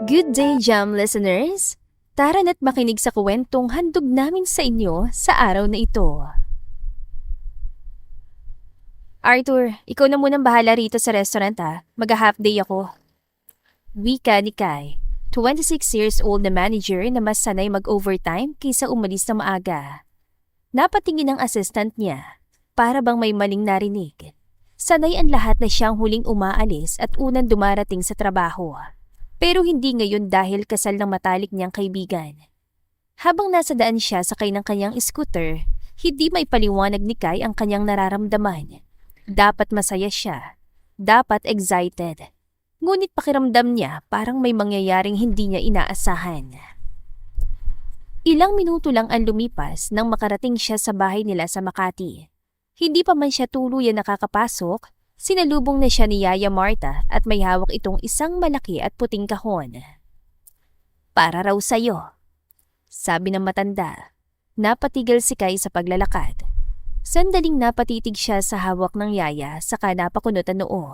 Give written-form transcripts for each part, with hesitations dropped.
Good day, Jam listeners! Tara na't makinig sa kwentong handog namin sa inyo sa araw na ito. Arthur, ikaw na munang bahala rito sa restaurant ha. Mag-half day ako. Wika ni Kai, 26 years old na manager na mas sanay mag-overtime kaysa umalis na maaga. Napatingin ang assistant niya, para bang may maling narinig. Sanay ang lahat na siyang huling umaalis at unang dumarating sa trabaho. Pero hindi ngayon dahil kasal ng matalik niyang kaibigan. Habang nasa daan siya sakay ng kanyang scooter, hindi may paliwanag ni Kai ang kanyang nararamdaman. Dapat masaya siya. Dapat excited. Ngunit pakiramdam niya parang may mangyayaring hindi niya inaasahan. Ilang minuto lang ang lumipas nang makarating siya sa bahay nila sa Makati. Hindi pa man siya tuluyan nakakapasok, sinalubong na siya ni Yaya Marta at may hawak itong isang malaki at puting kahon. Para raw sa'yo, sabi ng matanda. Napatigil si Kai sa paglalakad. Sandaling napatitig siya sa hawak ng yaya saka napakunot ang noo.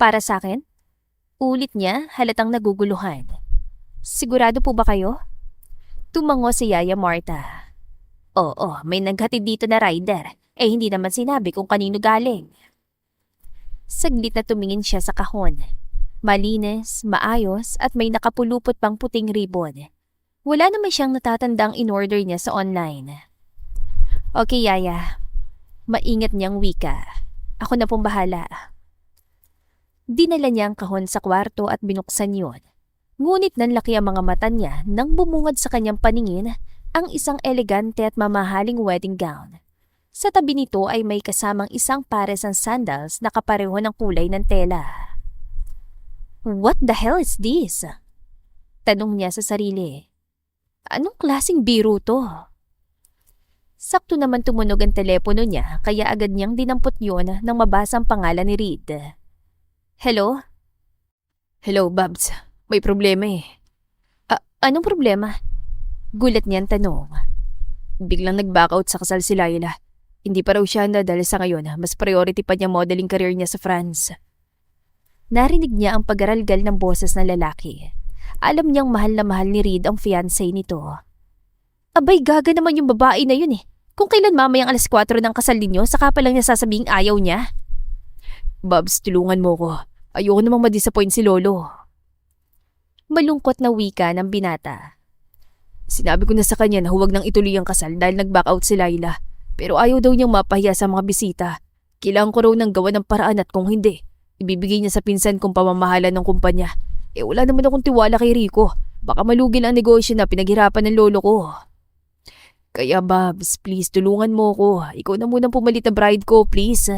Para sa akin? Ulit niya halatang naguguluhan. Sigurado po ba kayo? Tumango si Yaya Marta. Oo, may naghatid dito na rider. Hindi naman sinabi kung kanino galing. Saglit na tumingin siya sa kahon. Malinis, maayos at may nakapulupot pang puting ribbon. Wala naman siyang natatandang in-order niya sa online. Okay, Yaya. Maingat niyang wika. Ako na pong bahala. Dinala niya ang kahon sa kwarto at binuksan yun. Ngunit nanlaki ang mga mata niya nang bumungad sa kanyang paningin ang isang elegante at mamahaling wedding gown. Sa tabi nito ay may kasamang isang pares ng sandals na kapareho ng kulay ng tela. What the hell is this? Tanong niya sa sarili. Anong klaseng biro to? Sakto naman tumunog ang telepono niya kaya agad niyang dinampot yun nang mabasa ang pangalan ni Reed. Hello? Hello, Babs. May problema eh. Anong problema? Gulat niyang tanong. Biglang nag-backout sa kasal si Laila. Hindi pa raw siya handa dahil sa ngayon mas priority pa niya modeling career niya sa France. Narinig niya ang pag-aralgal ng boses ng lalaki. Alam niyang mahal na mahal ni Reed ang fiancé nito. Abay, gaga naman yung babae na yun eh. Kung kailan mamayang alas 4 ng kasal ninyo, saka pa lang niya sasabing ayaw niya. Babs, tulungan mo ko. Ayoko namang madisappoint si Lolo. Malungkot na wika ng binata. Sinabi ko na sa kanya na huwag nang ituloy ang kasal dahil nag-back out si Laila. Pero ayaw daw niyang mapahiya sa mga bisita. Kailangan ko raw nang gawa ng paraan at kung hindi, ibibigay niya sa pinsan kong pamamahala ng kumpanya. Wala naman akong tiwala kay Rico. Baka malugil ang negosyo na pinaghirapan ng lolo ko. Kaya Babs, please tulungan mo ko. Ikaw na munang pumalit na bride ko, please.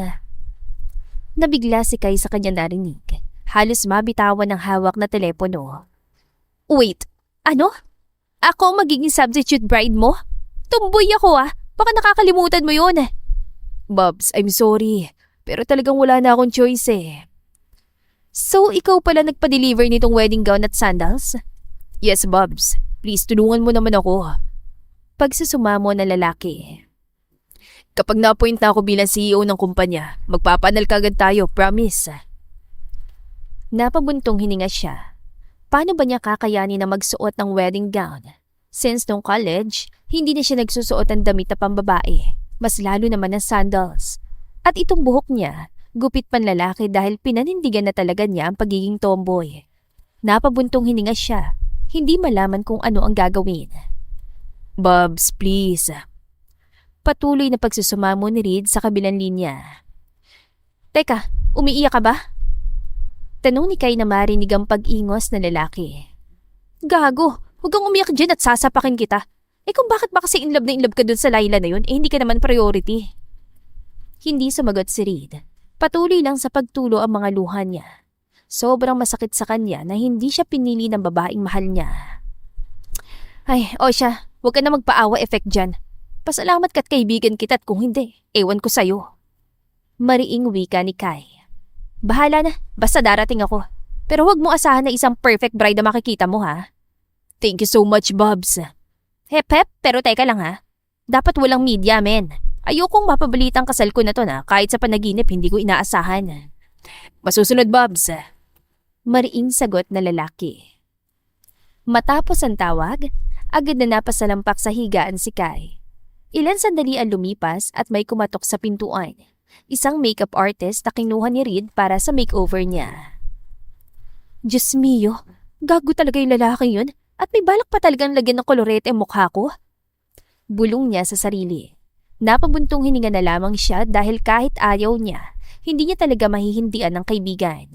Nabigla si Kai sa kanya narinig. Halos mabitawan ng hawak na telepono. Wait, ano? Ako ang magiging substitute bride mo? Tumboy ako ah. Baka nakakalimutan mo yun. Babs, I'm sorry. Pero talagang wala na akong choice eh. So, ikaw pala nagpa-deliver nitong wedding gown at sandals? Yes, Babs. Please, tulungan mo naman ako. Pagsusumamo na lalaki. Kapag na-appoint na ako bilang CEO ng kumpanya, magpapanal kagad tayo, promise. Napabuntong hininga siya. Paano ba niya kakayanin na magsuot ng wedding gown? Since nung college, hindi na siya nagsusuot ng damit na pambabae, mas lalo naman ng sandals. At itong buhok niya, gupit panlalaki dahil pinanindigan na talaga niya ang pagiging tomboy. Napabuntong hininga siya, hindi malaman kung ano ang gagawin. Babs, please. Patuloy na pagsusumamo ni Reed sa kabilang linya. Teka, umiiyak ka ba? Tanong ni Kai na marinig ang pag-ingos na lalaki. Gago, huwag kang umiyak dyan at sasapakin kita. Kung bakit ba kasi in love ka dun sa Laila na yun, hindi ka naman priority. Hindi sumagot si Reed. Patuloy lang sa pagtulo ang mga luha niya. Sobrang masakit sa kanya na hindi siya pinili ng babaeng mahal niya. Ay, Osha, huwag ka na magpaawa effect dyan. Pasalamat ka't kaibigan kita at kung hindi, ewan ko sa'yo. Mariing wika ni Kai. Bahala na, basta darating ako. Pero huwag mo asahan na isang perfect bride na makikita mo ha. Thank you so much, Babs. Hep, pero teka lang ha. Dapat walang media, men. Ayokong mapabalitang kasal ko na to na kahit sa panaginip hindi ko inaasahan. Masusunod, Babs. Mariing sagot na lalaki. Matapos ang tawag, agad na napasalampak sa higaan si Kai. Ilan sandali ang lumipas at may kumatok sa pintuan. Isang makeup artist na kinuha ni Reed para sa makeover niya. Diyos mio, gago talaga yung lalaki yun at may balak pa talagang lagyan ng kolorete ang mukha ko. Bulong niya sa sarili. Napabuntong hininga na lamang siya dahil kahit ayaw niya, hindi niya talaga mahihindian ng kaibigan.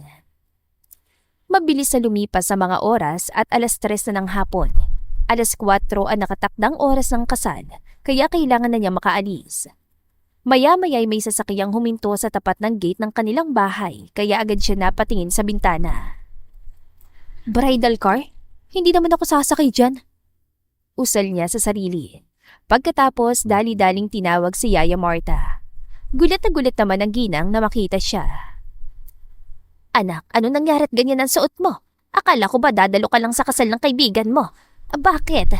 Mabilis na lumipas sa mga oras at 3:00 na ng hapon. 4:00 ang nakatakdang oras ng kasal, kaya kailangan na niya makaalis. Maya-maya'y may sasakyang huminto sa tapat ng gate ng kanilang bahay, kaya agad siya napatingin sa bintana. Bridal car? Hindi naman ako sasakay dyan. Usal niya sa sarili. Pagkatapos, dali-daling tinawag si Yaya Marta. Gulat na gulat naman ang ginang na makita siya. Anak, ano nangyari at ganyan ang suot mo? Akala ko ba dadalo ka lang sa kasal ng kaibigan mo? Bakit?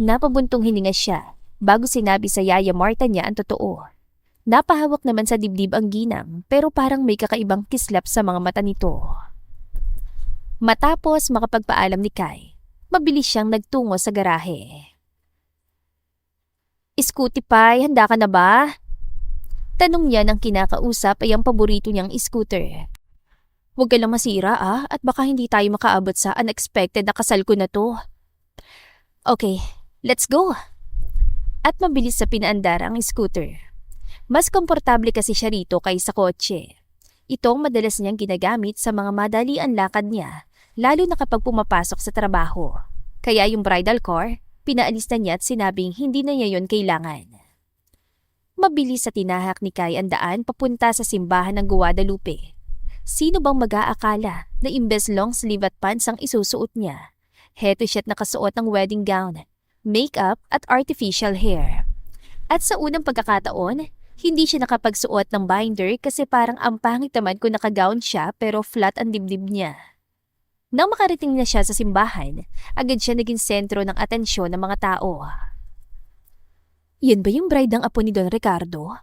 Napabuntong hininga siya bago sinabi sa Yaya Marta niya ang totoo. Napahawak naman sa dibdib ang ginang pero parang may kakaibang kislap sa mga mata nito. Matapos makapagpaalam ni Kai, mabilis siyang nagtungo sa garahe. Scooty Pie, handa ka na ba? Tanong niya ng kinakausap ay ang paborito niyang scooter. Huwag ka lang masira at baka hindi tayo makaabot sa unexpected na kasal ko na to. Okay, let's go. At mabilis sa pinaandar ang scooter. Mas komportable kasi siya rito kaysa kotse. Itong madalas niyang ginagamit sa mga madalian lakad niya, lalo na kapag pumapasok sa trabaho. Kaya yung bridal car, pinaalis na niya at sinabing hindi na niya yon kailangan. Mabilis sa tinahak ni Kai ang daan papunta sa simbahan ng Guadalupe. Sino bang mag-aakala na imbes long sleeve at pants ang isusuot niya? Heto siya't nakasuot ng wedding gown, makeup at artificial hair. At sa unang pagkakataon, hindi siya nakapagsuot ng binder kasi parang ang pangit naman kung nakagown siya pero flat ang dibdib niya. Nang makarating na siya sa simbahan, agad siya naging sentro ng atensyon ng mga tao. Yan ba yung bride ng apo ni Don Ricardo?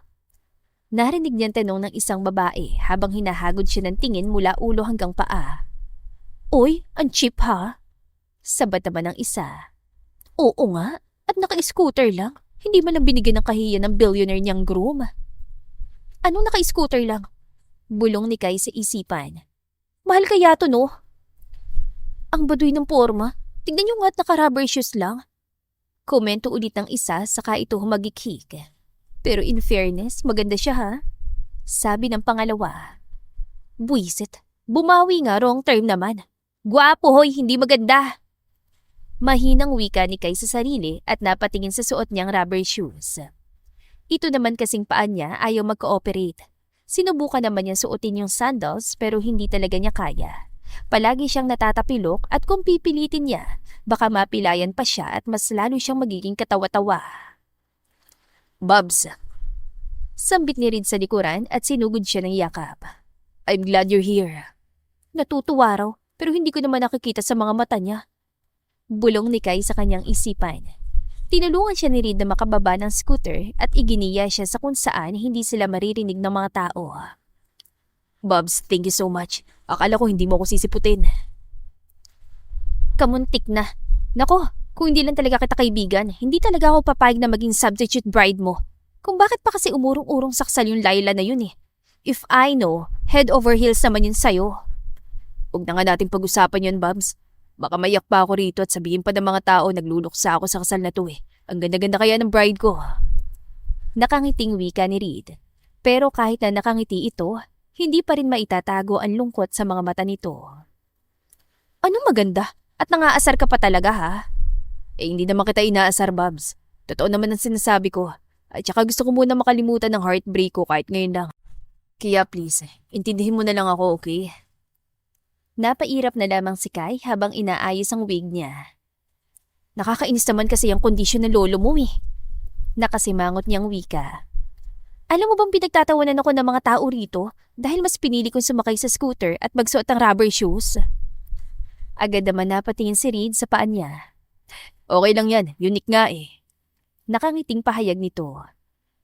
Narinig niyang tanong ng isang babae habang hinahagod siya ng tingin mula ulo hanggang paa. Uy, ang cheap ha? Sabat naman ng isa. Oo nga, at naka-scooter lang. Hindi man lang binigyan ng kahiyan ng billionaire niyang groom. Anong naka-scooter lang? Bulong ni Kai sa isipan. Mahal kaya to no? Ang baduy ng porma. Tignan niyo nga at naka-rubber shoes lang. Komento ulit ng isa saka ito humagikhik. Pero in fairness, maganda siya ha? Sabi ng pangalawa. Buisit, bumawi nga, wrong term naman. Gwapo hoy, hindi maganda. Mahinang wika ni Kai sa sarili at napatingin sa suot niyang rubber shoes. Ito naman kasing paan niya ayaw mag-cooperate. Sinubukan naman niya suotin yung sandals pero hindi talaga niya kaya. Palagi siyang natatapilok at kung pipilitin niya, baka mapilayan pa siya at mas lalo siyang magiging katawa-tawa. Bubs. Sambit ni Reed sa likuran at sinugod siya ng yakap. I'm glad you're here. Natutuwa raw pero hindi ko naman nakikita sa mga mata niya. Bulong ni Kai sa kanyang isipan. Tinulungan siya ni Reed na makababa ng scooter at iginiya siya sa kung saan hindi sila maririnig ng mga tao. Bubs, thank you so much. Akala ko hindi mo ako sisiputin. Kamuntik na. Nako, kung hindi lang talaga kita kaibigan, hindi talaga ako papayag na maging substitute bride mo. Kung bakit pa kasi umurong-urong saksal yung Laila na yun eh. If I know, head over heels naman yun sa'yo. Huwag na nga natin pag-usapan yun, Bubs. Baka mayak pa ako rito at sabihin pa ng mga tao nagluluksa ako sa kasal na to eh. Ang ganda-ganda kaya ng bride ko. Nakangiting wika ni Reed. Pero kahit na nakangiti ito, hindi pa rin maitatago ang lungkot sa mga mata nito. Anong maganda? At nangaasar ka pa talaga ha? Hindi naman kita inaasar, Bubs. Totoo naman ang sinasabi ko. At saka gusto ko muna makalimutan ng heartbreak ko kahit ngayon lang. Kaya please, intindihin mo na lang ako, okay? Napairap na lamang si Kai habang inaayos ang wig niya. Nakakainis naman kasi ang kondisyon ng lolo mo eh. Nakasimangot niyang wika. Alam mo bang pinagtatawanan ako ng mga tao rito dahil mas pinili kong sumakay sa scooter at magsuot ng rubber shoes? Agad naman napatingin si Reed sa paan niya. Okay lang yan, unique nga eh. Nakangiting pahayag nito.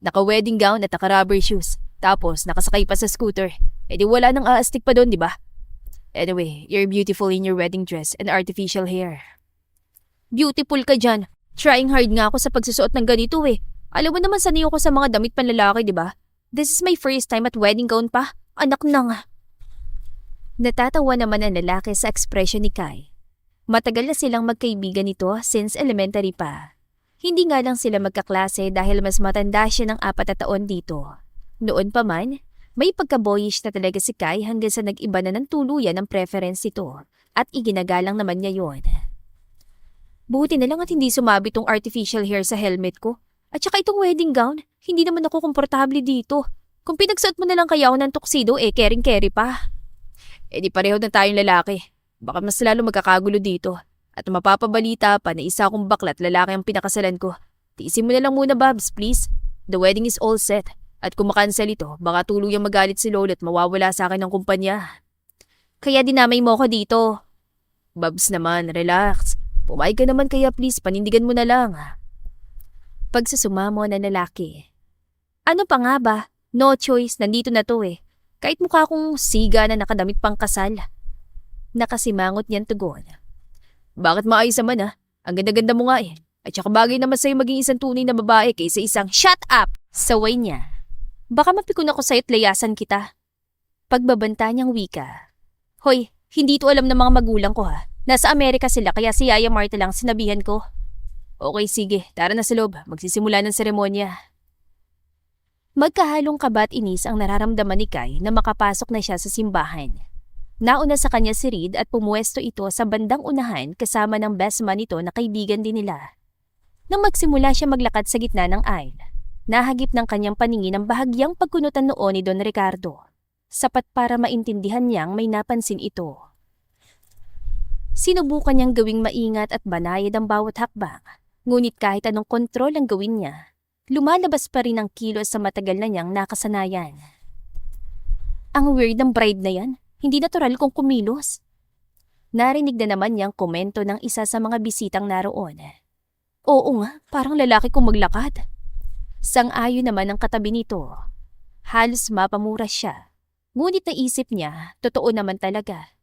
Naka-wedding gown at naka-rubber shoes. Tapos nakasakay pa sa scooter. Di wala nang aastig pa doon, di ba? Anyway, you're beautiful in your wedding dress and artificial hair. Beautiful ka dyan. Trying hard nga ako sa pagsusuot ng ganito eh. Alam mo naman sanay ako sa mga damit panlalaki, di ba? This is my first time at wedding gown pa. Anak nang. Natatawa naman ang lalaki sa ekspresyon ni Kai. Matagal na silang magkaibigan nito since elementary pa. Hindi nga lang sila magkaklase dahil mas matanda siya ng 4 na taon dito. Noon pa man, may pagka-boyish na talaga si Kai hanggang sa nag-iba na ng tuluyan ang preference nito at iginagalang naman niya yon. Buti na lang at hindi sumabi tong artificial hair sa helmet ko. At saka itong wedding gown, hindi naman ako komportable dito. Kung pinagsuot mo na lang kaya ako ng tuxedo, kering-keri pa. Di pareho na tayong lalaki. Baka mas lalo magkakagulo dito. At mapapabalita pa na isa akong baklat lalaki ang pinakasalan ko. Tiisin mo na lang muna, Babs, please. The wedding is all set. At kung makansel ito, baka tuluyang magalit si Lolo at mawawala sa akin ng kumpanya. Kaya dinamay mo ako dito. Babs naman, relax. Pumayag ka naman kaya please, panindigan mo na lang. Pagsusumamo na lalaki. Ano pa nga ba? No choice, nandito na to eh. Kahit mukha kong siga na nakadamit pang kasal. Nakasimangot niyan tugon. Bakit maayos naman ah? Ang ganda-ganda mo nga eh. At saka bagay naman sa'yo maging isang tunay na babae kaysa isang shut up! Saway niya. Baka mapikon ako sa'yo't layasan kita. Pagbabanta niyang wika. Hoy, hindi to alam ng mga magulang ko ha. Nasa Amerika sila kaya si Yaya Marta lang sinabihan ko. Okay, sige. Tara na sa loob. Magsisimula ng seremonya. Magkahalong kaba at inis ang nararamdaman ni Kai na makapasok na siya sa simbahan. Nauna sa kanya si Reed at pumuwesto ito sa bandang unahan kasama ng best man nito na kaibigan din nila. Nang magsimula siya maglakad sa gitna ng aisle, nahagip ng kanyang paningin ang bahagyang pagkunutan noon ni Don Ricardo. Sapat para maintindihan niyang may napansin ito. Sinubukan niyang gawing maingat at banayad ang bawat hakbang, ngunit kahit anong kontrol ang gawin niya, lumalabas pa rin ang kilos sa matagal na niyang nakasanayan. Ang weird ng bride na yan, hindi natural kung kumilos. Narinig na naman niyang komento ng isa sa mga bisitang naroon. Oo nga, parang lalaki kung maglakad. Sang-ayon naman ang katabi nito. Halos mapamura siya. Ngunit naisip niya, totoo naman talaga.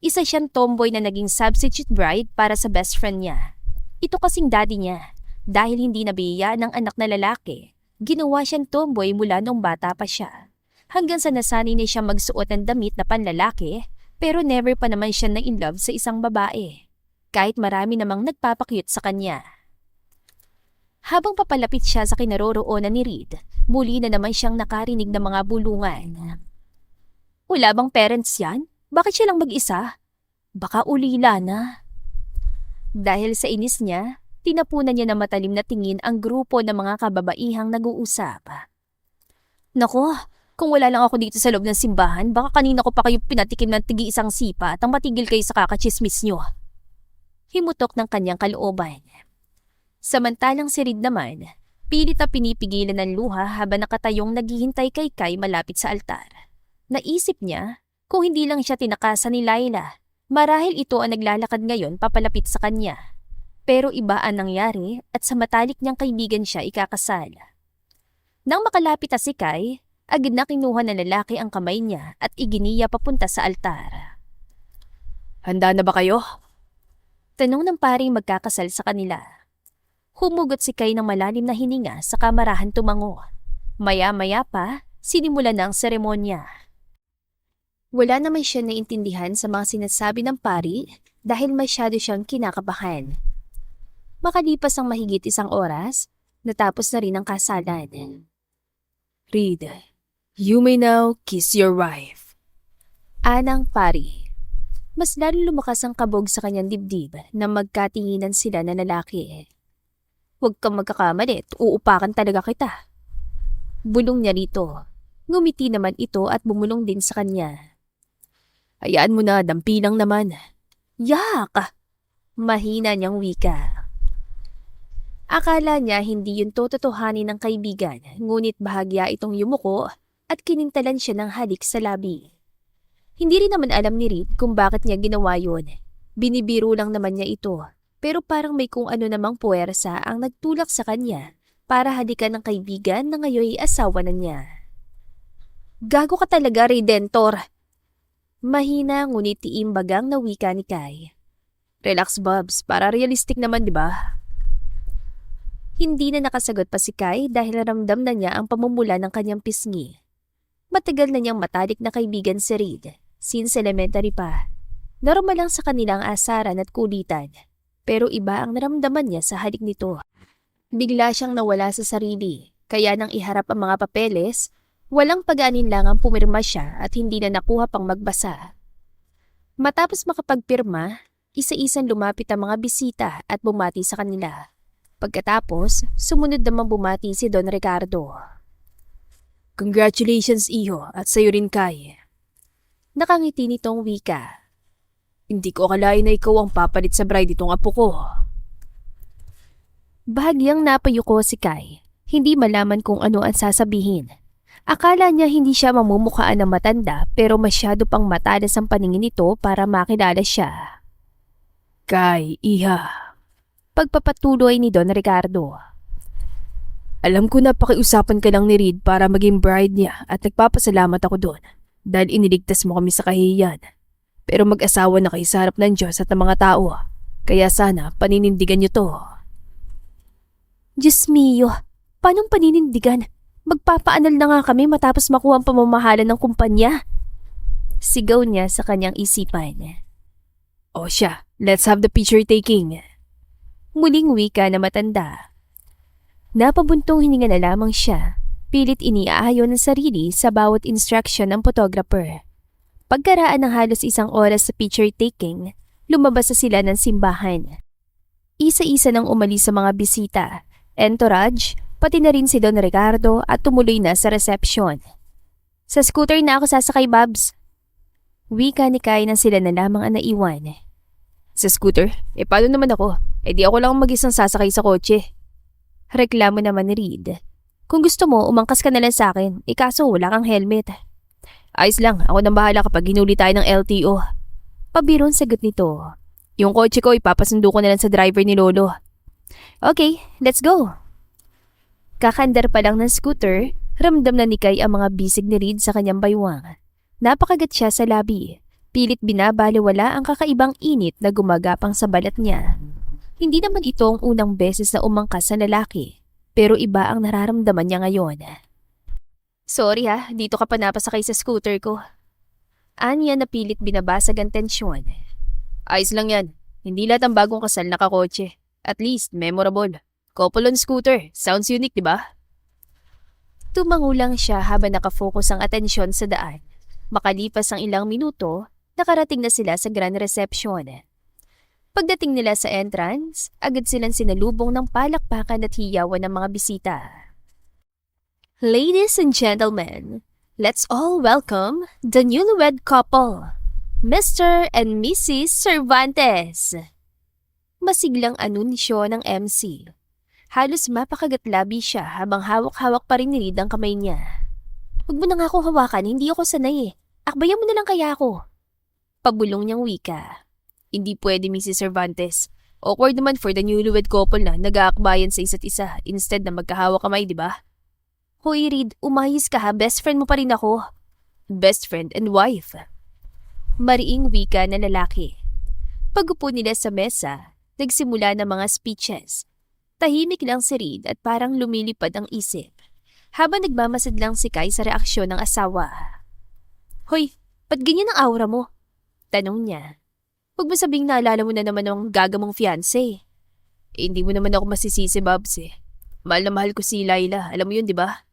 Isa siyang tomboy na naging substitute bride para sa best friend niya. Ito kasing daddy niya. Dahil hindi nabiyayaan ng anak na lalaki, ginawa siyang tomboy mula nung bata pa siya. Hanggang sa nasanay na siya magsuot ng damit na panlalaki, pero never pa naman siya na in love sa isang babae. Kahit marami namang nagpapakyut sa kanya. Habang papalapit siya sa kinaroroonan ni Reed, muli na naman siyang nakarinig ng mga bulungan. Wala bang parents yan? Bakit siya lang mag-isa? Baka ulila na. Dahil sa inis niya, tinapunan niya na matalim na tingin ang grupo ng mga kababaihang nag-uusap. Nako, kung wala lang ako dito sa loob ng simbahan, baka kanina ko pa kayo pinatikim ng tigi-isang sipa at ang matigil kayo sa kakachismis niyo. Himutok ng kanyang kalooban. Samantalang si Reed naman, pilit na pinipigilan ng luha habang nakatayong naghihintay kay Kai malapit sa altar. Naisip niya, kung hindi lang siya tinakasan ni Laila, marahil ito ang naglalakad ngayon papalapit sa kanya. Pero iba ang nangyari at sa matalik niyang kaibigan siya ikakasal. Nang makalapit na si Kai, agad na kinuha ng lalaki ang kamay niya at iginiya papunta sa altar. Handa na ba kayo? Tanong ng paring magkakasal sa kanila. Humugot si Kai ng malalim na hininga sa kamarahan tumango. Maya-maya pa, sinimula na ang seremonya. Wala naman siya naintindihan sa mga sinasabi ng pari dahil masyado siyang kinakabahan. Makalipas ang mahigit 1 oras, natapos na rin ang kasalan. Reed, you may now kiss your wife. Anang pari. Mas lalo lumakas ang kabog sa kanyang dibdib na magkatinginan sila na lalaki. Huwag kang magkakamali, uupakan talaga kita. Bulong niya rito. Ngumiti naman ito at bumulong din sa kanya. Hayaan mo na, dampi lang naman. Yak! Mahina niyang wika. Akala niya hindi yun tototohanin ng kaibigan, ngunit bahagya itong yumuko at kinintalan siya ng halik sa labi. Hindi rin naman alam ni Reed kung bakit niya ginawa yun. Binibiro lang naman niya ito, pero parang may kung ano namang puwersa ang nagtulak sa kanya para halikan ng kaibigan na ngayon ay asawa na niya. Gago ka talaga, Redentor! Mahina ngunit tiimbagang na wika ni Kai. Relax, Bubs. Para realistic naman, di ba? Hindi na nakasagot pa si Kai dahil ramdam na niya ang pamumula ng kanyang pisngi. Matagal na niyang matalik na kaibigan si Reed, since elementary pa. Normal lang sa kanilang asaran at kulitan, pero iba ang naramdaman niya sa halik nito. Bigla siyang nawala sa sarili, kaya nang iharap ang mga papeles, walang pag-aalinlangang pumirma siya at hindi na nakuha pang magbasa. Matapos makapagpirma, isa-isang lumapit ang mga bisita at bumati sa kanila. Pagkatapos, sumunod namang bumati si Don Ricardo. Congratulations, Iho, at sa'yo rin, Kai. Nakangiti nitong wika. Hindi ko akalain na ikaw ang papalit sa bride itong apo ko. Bahagyang napayuko si Kai. Hindi malaman kung ano ang sasabihin. Akala niya hindi siya mamumukhaan ng matanda pero masyado pang matalas ang paningin nito para makilala siya. Kai, Iha. Pagpapatuloy ni Don Ricardo. Alam ko na pakiusapan ka lang ni Reed para maging bride niya at nagpapasalamat ako doon dahil iniligtas mo kami sa kahihiyan. Pero mag-asawa na kayo sa harap ng Diyos at ng mga tao. Kaya sana paninindigan niyo to. Diyos mio, paanong paninindigan? Magpapaanal na nga kami matapos makuha ang pamamahala ng kumpanya. Sigaw niya sa kanyang isipan. O siya, let's have the picture taking. Muling wika na matanda. Napabuntong hininga na lamang siya. Pilit iniaayon ng sarili sa bawat instruction ng photographer. Pagkaraan ng halos isang oras sa picture taking, lumabas na sila ng simbahan. Isa-isa nang umalis sa mga bisita, entourage, pati na rin si Don Ricardo at tumuloy na sa reception. Sa scooter na ako sasakay, Babs. Wika ni Kai na sila na lamang ang naiwan. Sa scooter? Paano naman ako? Di ako lang mag-isang sasakay sa kotse. Reklamo naman ni Reed. Kung gusto mo, umangkas ka na lang sa akin. Kaso wala kang helmet. Ayos lang, ako nang bahala kapag hinuli tayo ng LTO. Pabirong sagot nito. Yung kotse ko ipapasundo ko na lang sa driver ni Lolo. Okay, let's go. Kakandar pa lang ng scooter, ramdam na ni Kai ang mga bisig ni Reed sa kanyang baywang. Napakagat siya sa labi. Pilit binabaliwala ang kakaibang init na gumagapang sa balat niya. Hindi naman ito ang unang beses na umangkas sa lalaki, pero iba ang nararamdaman niya ngayon. Sorry ha, dito ka pa napasakay sa scooter ko. Anya na pilit binabasag ang tensyon. Ayos lang yan, hindi lahat ang bagong kasal nakakotse. At least, memorable. Couple on scooter, sounds unique, di ba? Tumango lang siya habang nakafocus ang atensyon sa daan. Makalipas ang ilang minuto, nakarating na sila sa grand reception. Pagdating nila sa entrance, agad silang sinalubong ng palakpakan at hiyawan ng mga bisita. Ladies and gentlemen, let's all welcome the newlywed couple, Mr. and Mrs. Cervantes. Masiglang anunsyo ng MC. Halos mapakagatlabi siya habang hawak-hawak pa rin ni Reed ang kamay niya. Huwag mo na nga akong hawakan, hindi ako sanay Akbayan mo na lang kaya ako. Pabulong niyang wika. Hindi pwede, Mrs. Cervantes. Awkward naman for the newlywed couple na nag-aakbayan sa isa't isa instead na magkahawak kamay, di ba? Hoy Reed, umayos ka ha, best friend mo pa rin ako. Best friend and wife. Mariing wika na lalaki. Pag-upo nila sa mesa, nagsimula ng mga speeches. Tahimik lang si Reed at parang lumilipad ang isip. Habang nagmamasid lang si Kai sa reaksyon ng asawa. Hoy, ba't ganyan ang aura mo? Tanong niya. Huwag mo sabing naalala mo na naman ang gagamong fiancé. Hindi mo naman ako masisisi, Babs Mahal na mahal ko si Laila, alam mo yun, di ba?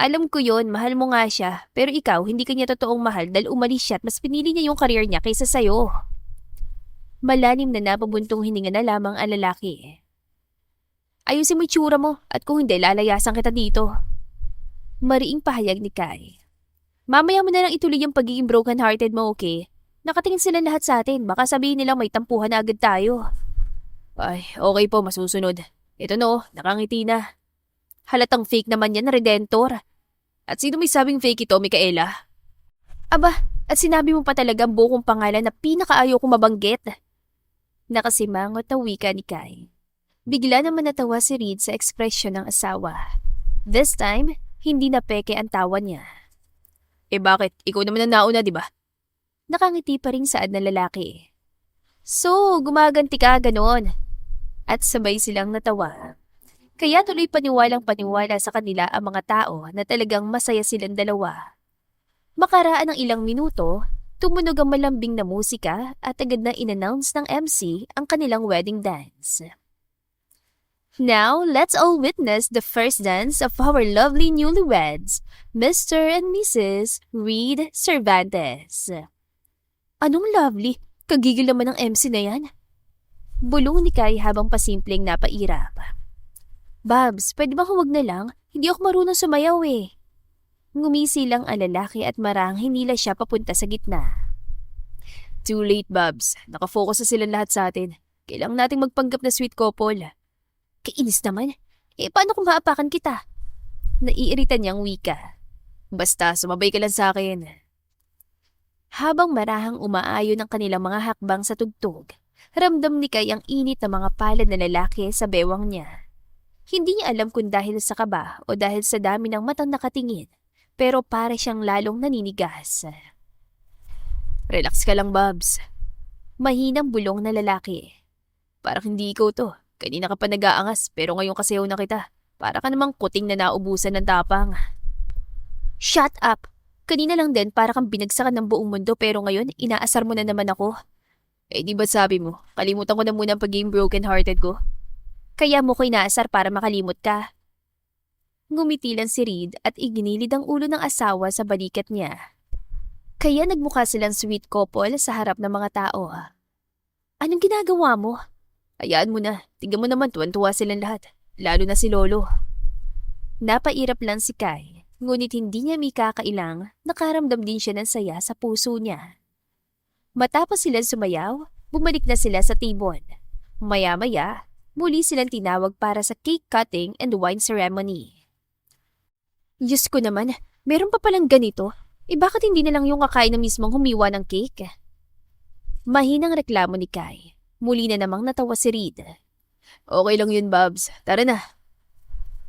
Alam ko yun, mahal mo nga siya. Pero ikaw, hindi kanya totoong mahal dahil umalis siya at mas pinili niya yung career niya kaysa sa'yo. Malalim na napabuntong hininga na lamang ang lalaki. Ayusin mo yung tsura mo at kung hindi, lalayasan kita dito. Mariing pahayag ni Kai. Mamaya mo na lang ituloy yung pagiging broken-hearted mo, okay? Nakatingin sila lahat sa atin, baka sabihin nilang may tampuhan na agad tayo. Ay, okay po, masusunod. Ito no, nakangiti na. Halatang fake naman yan, Redentor. At sino may sabing fake ito, Micaela? Aba, at sinabi mo pa talaga ang buong pangalan na pinakaayaw kong mabanggit. Nakasimangot na wika ni Kai. Bigla naman natawa si Reed sa ekspresyon ng asawa. This time, hindi na peke ang tawa niya. Bakit? Ikaw naman ang nauna, di ba? Nakangiti pa rin saad na lalaki. So, gumaganti ka ganon. At sabay silang natawa. Kaya tuloy paniwalang paniwala sa kanila ang mga tao na talagang masaya silang dalawa. Makaraan ng ilang minuto, tumunog ang malambing na musika at agad na in-announce ng MC ang kanilang wedding dance. Now, let's all witness the first dance of our lovely newlyweds, Mr. and Mrs. Reed Cervantes. Anong lovely? Kagigil naman ng MC na yan. Bulong ni Kai habang pasimpleng napairap. Babs, pwede ba huwag na lang? Hindi ako marunong sumayaw eh. Ngumisi lang ang lalaki at marang hinila siya papunta sa gitna. Too late, Babs. Nakafocus na silang lahat sa atin. Kailangan nating magpanggap na sweet couple. Kainis naman. Paano kung maapakan kita? Naiirita niyang wika. Basta, sumabay ka lang sa akin. Habang marahang umaayon ang kanilang mga hakbang sa tugtog, ramdam ni Kai ang init ng mga palad na lalaki sa bewang niya. Hindi niya alam kung dahil sa kaba o dahil sa dami ng matang nakatingin, pero para siyang lalong naninigas. Relax ka lang, Babs. Mahinang bulong na lalaki. Parang hindi ikaw to. Kanina ka pa nag-aangas pero ngayon kasayaw na kita. Para ka namang kuting na naubusan ng tapang. Shut up! Kanina lang din para kang binagsakan ng buong mundo pero ngayon inaasar mo na naman ako. Di ba sabi mo, kalimutan ko na muna ang pagiging broken-hearted ko? Kaya mo ko inaasar para makalimot ka. Ngumiti lang si Reed at iginilid ang ulo ng asawa sa balikat niya. Kaya nagmukha silang sweet couple sa harap ng mga tao. Anong ginagawa mo? Hayaan mo na, tignan mo naman tuwan-tuwa silang lahat, lalo na si Lolo. Napairap lang si Kai, ngunit hindi niya mikakailang nakaramdam din siya ng saya sa puso niya. Matapos silang sumayaw, bumalik na sila sa table. Maya-maya, muli silang tinawag para sa cake cutting and wine ceremony. Diyos ko naman, meron pa palang ganito? Bakit hindi na lang yung kakain na mismong humiwa ng cake? Mahinang reklamo ni Kai. Muli na namang natawa si Reed. Okay lang yun, Babs. Tara na.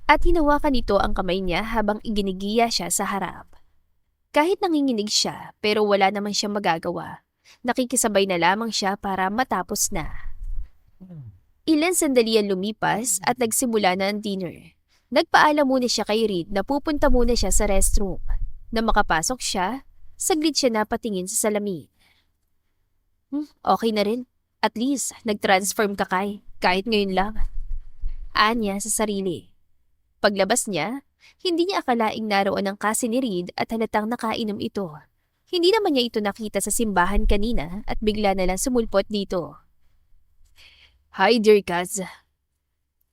At hinawakan nito ang kamay niya habang iginigiya siya sa harap. Kahit nanginginig siya, pero wala naman siyang magagawa. Nakikisabay na lamang siya para matapos na. Ilan sandali ang lumipas at nagsimula na ang dinner. Nagpaalam muna siya kay Reed na pupunta muna siya sa restroom. Na makapasok siya, saglit siya napatingin sa salamin. Okay na rin. At least, nag-transform ka Kai, kahit ngayon lang. Anya sa sarili. Paglabas niya, hindi niya akalaing naroon ang kasi ni Reed at halatang nakainom ito. Hindi naman niya ito nakita sa simbahan kanina at bigla na lang sumulpot dito. Hi dear Kaz.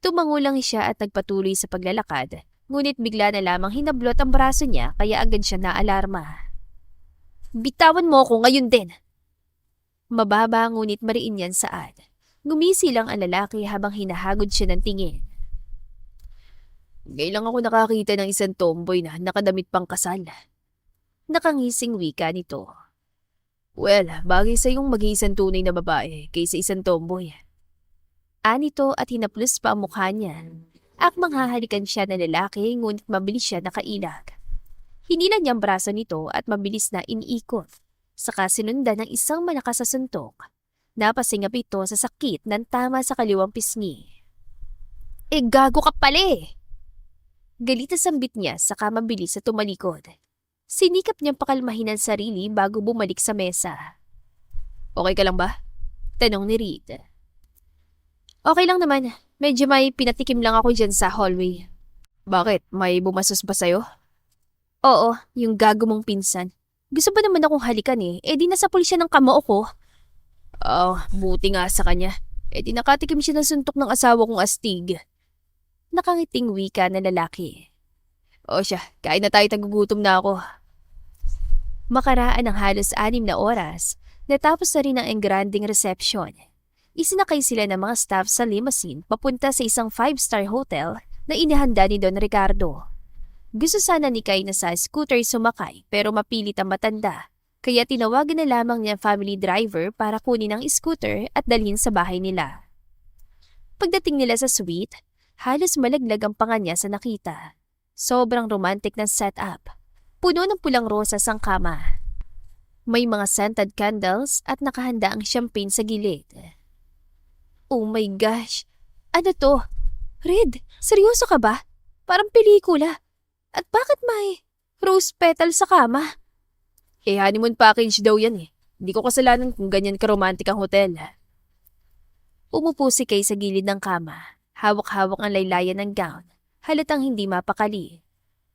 Tumango lang siya at nagpatuloy sa paglalakad, ngunit bigla na lamang hinablot ang braso niya kaya agad siya naalarma. Bitawan mo ako ngayon din! Mababa ngunit mariin yan saad. Ngumisi lang ang lalaki habang hinahagod siya ng tingin. Ngayon lang ako nakakita ng isang tomboy na nakadamit pang kasal. Nakangising wika nito. Well, bagay sa iyong maging isang tunay na babae kaysa isang tomboy. Anito at hinaplos pa ang mukha niya. Akmang hahalikan siya ng lalaki ngunit mabilis siya nakailag. Hinilan niya ang braso nito at mabilis na iniikot. Saka sinundan ng isang malakas sa suntok. Napasingap ito sa sakit ng tama sa kaliwang pisngi. Gago ka pala eh! Galit na sambit niya saka mabilis sa tumalikod. Sinikap niyang pakalmahin ang sarili bago bumalik sa mesa. Okay ka lang ba? Tanong ni Reed. Okay lang naman. Medyo may pinatikim lang ako dyan sa hallway. Bakit? May bumasos ba sa'yo? Oo, yung gago mong pinsan. Gusto ba naman akong halikan eh? Di nasa pulisya ng kamao ko. Buti nga sa kanya. Di nakatikim siya ng suntok ng asawa kong astig. Nakangiting wika na lalaki. Siya, kain na tayo, tagugutom na ako. Makaraan ng halos 6 na oras, natapos na rin ang engranding reception. Isinakay sila ng mga staff sa limousine papunta sa isang 5-star hotel na inihanda ni Don Ricardo. Gusto sana ni Kai na sa scooter sumakay pero mapilit ang matanda, kaya tinawagan na lamang niya family driver para kunin ang scooter at dalhin sa bahay nila. Pagdating nila sa suite, halos malaglag ang panga niya sa nakita. Sobrang romantic ng setup. Puno ng pulang rosas ang kama. May mga scented candles at nakahanda ang champagne sa gilid. Oh my gosh! Ano to? Red, seryoso ka ba? Parang pelikula. At bakit may rose petal sa kama? Honeymoon package daw yan eh. Hindi ko kasalanan kung ganyan ka-romantic ang hotel. Umupo si Kay sa gilid ng kama. Hawak-hawak ang laylayan ng gown. Halatang hindi mapakali.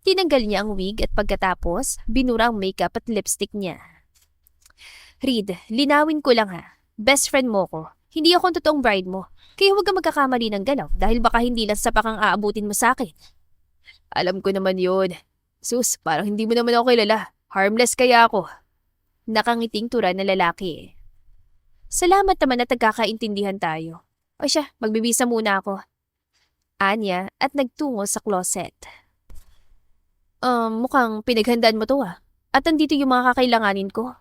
Tinanggal niya ang wig at pagkatapos, binura ang makeup at lipstick niya. Reed, linawin ko lang ha. Best friend mo ko. Hindi ako ang totoong bride mo. Kaya huwag kang magkakamali ng galaw dahil baka hindi lang sapak ang aabutin mo sa akin. Alam ko naman yun. Sus, parang hindi mo naman ako kilala. Harmless kaya ako. Nakangiting tura na lalaki. Salamat naman at nagkakaintindihan tayo. O siya, magbibisa muna ako. Anya at nagtungo sa closet. Mukhang pinaghandaan mo to ah. At andito yung mga kakailanganin ko.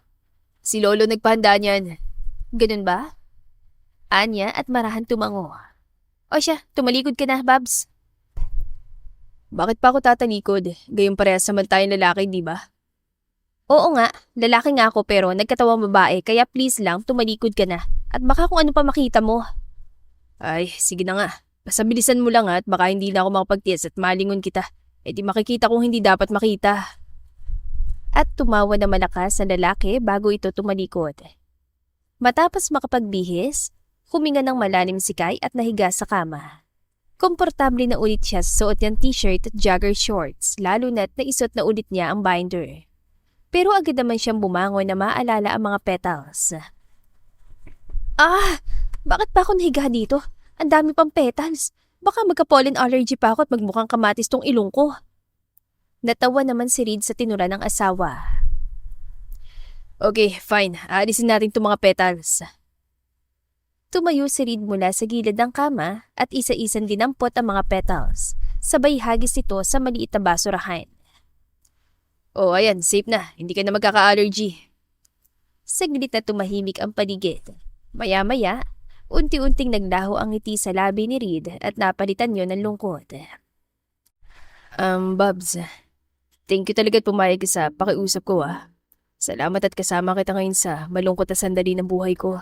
Si Lolo nagpahanda niyan. Ganun ba? Anya at marahan tumango. O siya, tumalikod ka na, Babs. Bakit pa ako tatalikod? Gayong parehas naman tayong lalaki, di ba? Oo nga, lalaki nga ako pero nagkatawang babae kaya please lang tumalikod ka na. At baka kung ano pa makita mo. Ay, sige na nga. Basta bilisan mo lang at baka hindi na ako makapagtiis at malingon kita. Di makikita kung hindi dapat makita. At tumawa na malakas ang lalaki bago ito tumalikod. Matapos makapagbihis, huminga ng malalim si Kai at nahiga sa kama. Komportable na ulit siya sa suot niyang t-shirt at jogger shorts, lalo na't naisot na ulit niya ang binder. Pero agad naman siyang bumangon na maalala ang mga petals. Bakit pa ako nahiga dito? Ang dami pang petals. Baka magka-pollen allergy pa ako at magmukhang kamatis tong ilong ko. Natawa naman si Reed sa tinura ng asawa. Okay, fine. Aalisin natin itong mga petals. Tumayo si Reed mula sa gilid ng kama at isa-isang dinampot ang mga petals. Sabay hagis ito sa maliit na basurahan. Oh, ayan, safe na. Hindi ka na magkaka-allergy. Saglit na tumahimik ang paligid. Maya-maya, unti-unting naglaho ang ngiti sa labi ni Reed at napalitan yon ng lungkot. Babs, thank you talaga at pumayag sa pakiusap ko ah. Salamat at kasama kita ngayon sa malungkot na sandali ng buhay ko.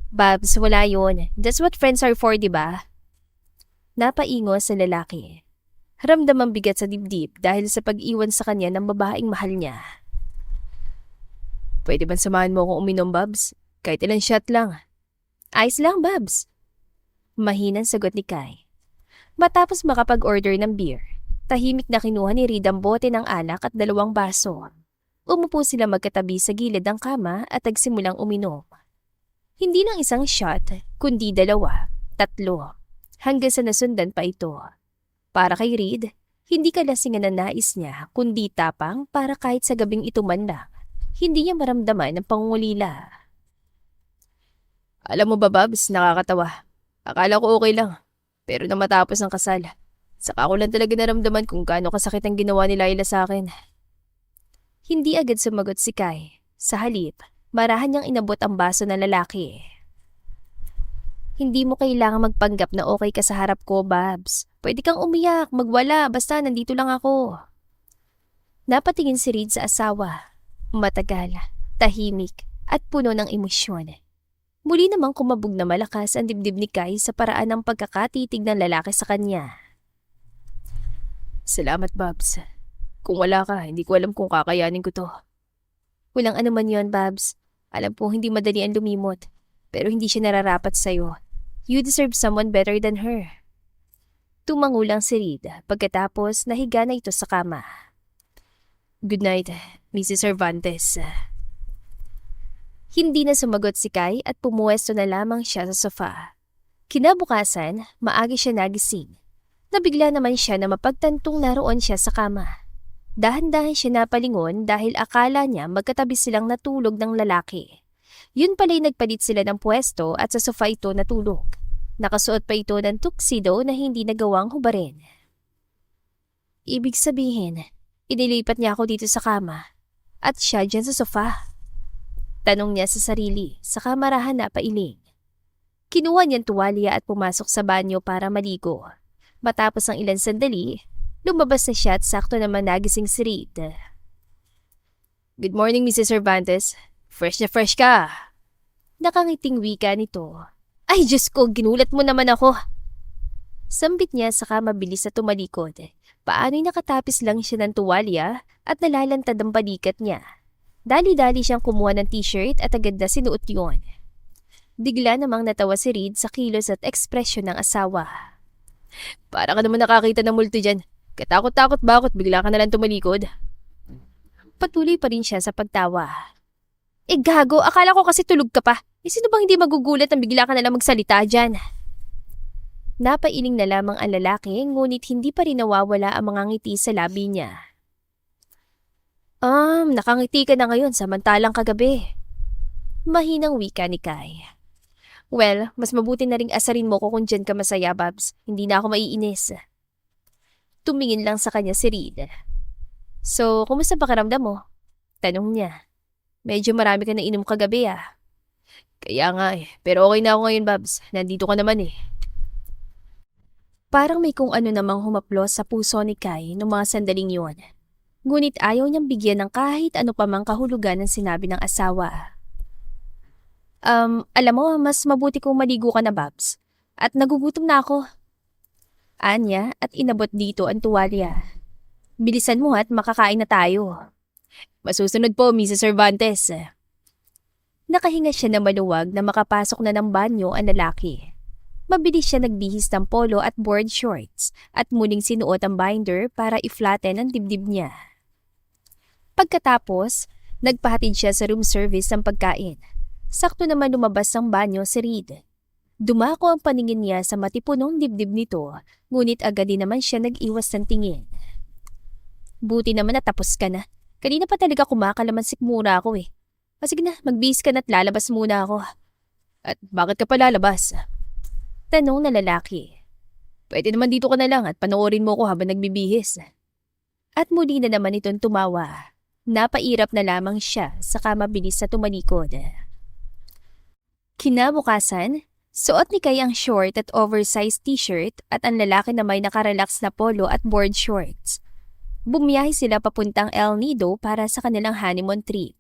Babs, wala yun. That's what friends are for, diba? Napaingo sa lalaki. Ramdam ang bigat sa dibdib dahil sa pag-iwan sa kanya ng babaeng mahal niya. Pwede bang samahan mo akong uminom, Babs? Kahit ilang shot lang. Ice lang, Babs. Mahinang sagot ni Kai. Matapos makapag-order ng beer, tahimik na kinuha ni Reed ang bote ng alak at 2 baso. Umupo sila magkatabi sa gilid ng kama at nagsimulang uminom. Hindi lang isang shot, kundi 2, 3, hanggang sa nasundan pa ito. Para kay Reed, hindi kalasingan na nais niya, kundi tapang para kahit sa gabing ito man lang, hindi niya maramdaman ang pangungulila. Alam mo ba, Babs, nakakatawa. Akala ko okay lang, pero nang matapos ang kasal, saka ko lang talaga naramdaman kung gaano kasakit ang ginawa ni Laila sa akin. Hindi agad sumagot si Kai. Sa halip, marahan niyang inabot ang baso ng lalaki. Hindi mo kailangang magpanggap na okay ka sa harap ko, Babs. Pwede kang umiyak, magwala, basta nandito lang ako. Napatingin si Reed sa asawa. Matagal, tahimik, at puno ng emosyon. Muli namang kumabog na malakas ang dibdib ni Kai sa paraan ng pagkakatitig ng lalaki sa kanya. Salamat, Babs. Kung wala ka, hindi ko alam kung kakayanin ko to. Walang anuman yon, Babs. Alam po hindi madali ang lumimot, pero hindi siya nararapat sa'yo. You deserve someone better than her. Tumango lang si Reed pagkatapos nahiga na ito sa kama. Good night, Mrs. Cervantes. Hindi na sumagot si Kai at pumuwesto na lamang siya sa sofa. Kinabukasan, maagi siya nagising. Nabigla naman siya na mapagtantong naroon siya sa kama. Dahan-dahan siya napalingon dahil akala niya magkatabi silang natulog ng lalaki. Yun pala'y nagpalit sila ng pwesto at sa sofa ito natulog. Nakasuot pa ito ng tuxedo na hindi nagawang hubarin. Ibig sabihin, inilipat niya ako dito sa kama at siya dyan sa sofa. Tanong niya sa sarili, saka marahan na pailing. Kinuha niyang tuwalya at pumasok sa banyo para maligo. Matapos ang ilang sandali, lumabas na siya at sakto naman nagising si Reed. Good morning, Mrs. Cervantes. Fresh na fresh ka. Nakangiting wika nito. Ay, Diyos ko, ginulat mo naman ako. Sambit niya saka mabilis na tumalikod. Paano'y nakatapis lang siya ng tuwalya at nalalantad ang balikat niya. Dali-dali siyang kumuha ng t-shirt at agad na sinuot yun. Bigla namang natawa si Reed sa kilos at ekspresyon ng asawa. Para ka naman nakakita ng multo dyan. Katakot-takot bakit bigla ka nalang tumalikod? Patuloy pa rin siya sa pagtawa. Gago, akala ko kasi tulog ka pa. Sino bang hindi magugulat nang bigla ka nalang magsalita dyan? Napailing na lamang ang lalaki ngunit hindi pa rin nawawala ang mga ngiti sa labi niya. Nakangiti ka na ngayon samantalang kagabi. Mahinang wika ni Kai. Well, mas mabuti na ring asarin mo ko kung dyan ka masaya, Babs. Hindi na ako maiinis. Tumingin lang sa kanya si Reed. So, kumusta pakiramdam mo? Tanong niya. Medyo marami ka na inom kagabi ah. Kaya nga pero okay na ako ngayon, Babs. Nandito ka naman eh. Parang may kung ano namang humaplos sa puso ni Kai noong mga sandaling yun. Ngunit ayaw niyang bigyan ng kahit ano pa mang kahulugan ng sinabi ng asawa. Alam mo, mas mabuti kung maligo ka na, Babs. At nagugutom na ako. Anya at inabot dito ang tuwalya. Bilisan mo at makakain na tayo. Masusunod po, Mrs. Cervantes. Nakahinga siya na maluwag na makapasok na ng banyo ang lalaki. Mabilis siya nagbihis ng polo at board shorts at muling sinuot ang binder para i-flatten ang dibdib niya. Pagkatapos, nagpahatid siya sa room service ng pagkain. Sakto naman lumabas ng banyo si Reed. Dumako ang paningin niya sa matipunong dibdib nito, ngunit agad din naman siya nag-iwas ng tingin. Buti naman natapos ka na. Kanina pa talaga kumakalaman muna ako eh. Sige na, magbihis ka na't lalabas muna ako. At bakit ka pa lalabas? Tanong na lalaki. Pwede naman dito ka na lang at panoorin mo ko habang nagbibihis. At muli na naman itong tumawa. Napairap na lamang siya saka mabilis na tumalikod. Kinabukasan, suot ni Kai ang short at oversized t-shirt at ang lalaki na may nakarelax na polo at board shorts. Bumiyahe sila papuntang El Nido para sa kanilang honeymoon trip.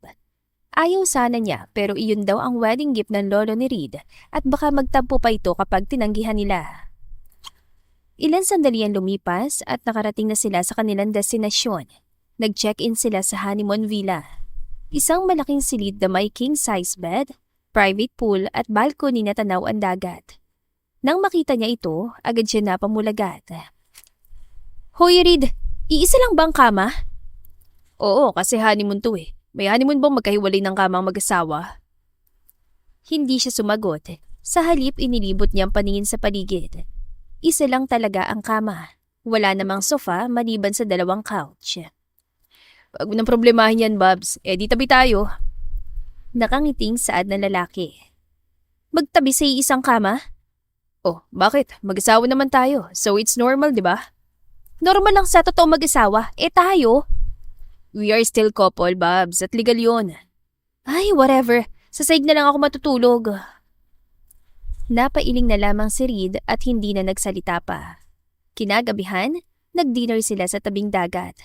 Ayaw sana niya pero iyon daw ang wedding gift ng lolo ni Reed at baka magtampo pa ito kapag tinanggihan nila. Ilan sandali ang lumipas at nakarating na sila sa kanilang destinasyon. Nag-check-in sila sa honeymoon villa. Isang malaking silid na may king-size bed, private pool at balcony na tanaw ang dagat. Nang makita niya ito, agad siya napamulagat. Hoy Reed, iisa lang bang kama? Oo, kasi honeymoon to eh. May honeymoon bang magkahiwalay ng kamang mag-asawa? Hindi siya sumagot. Sa halip inilibot niya ang paningin sa paligid. Isa lang talaga ang kama. Wala namang sofa maliban sa dalawang couch. Wag mo nang problemahin yan, Babs. Di tabi tayo. Nakangiting saad ng lalaki. Magtabi sa isang kama? Oh, bakit? Mag-asawa naman tayo. So it's normal, di ba? Normal lang sa totoo mag-asawa. Tayo? We are still couple, Babs, at legal yun. Ay, whatever. Sa saig na lang ako matutulog. Napailing na lamang si Reed at hindi na nagsalita pa. Kinagabihan, nag-dinner sila sa tabing dagat.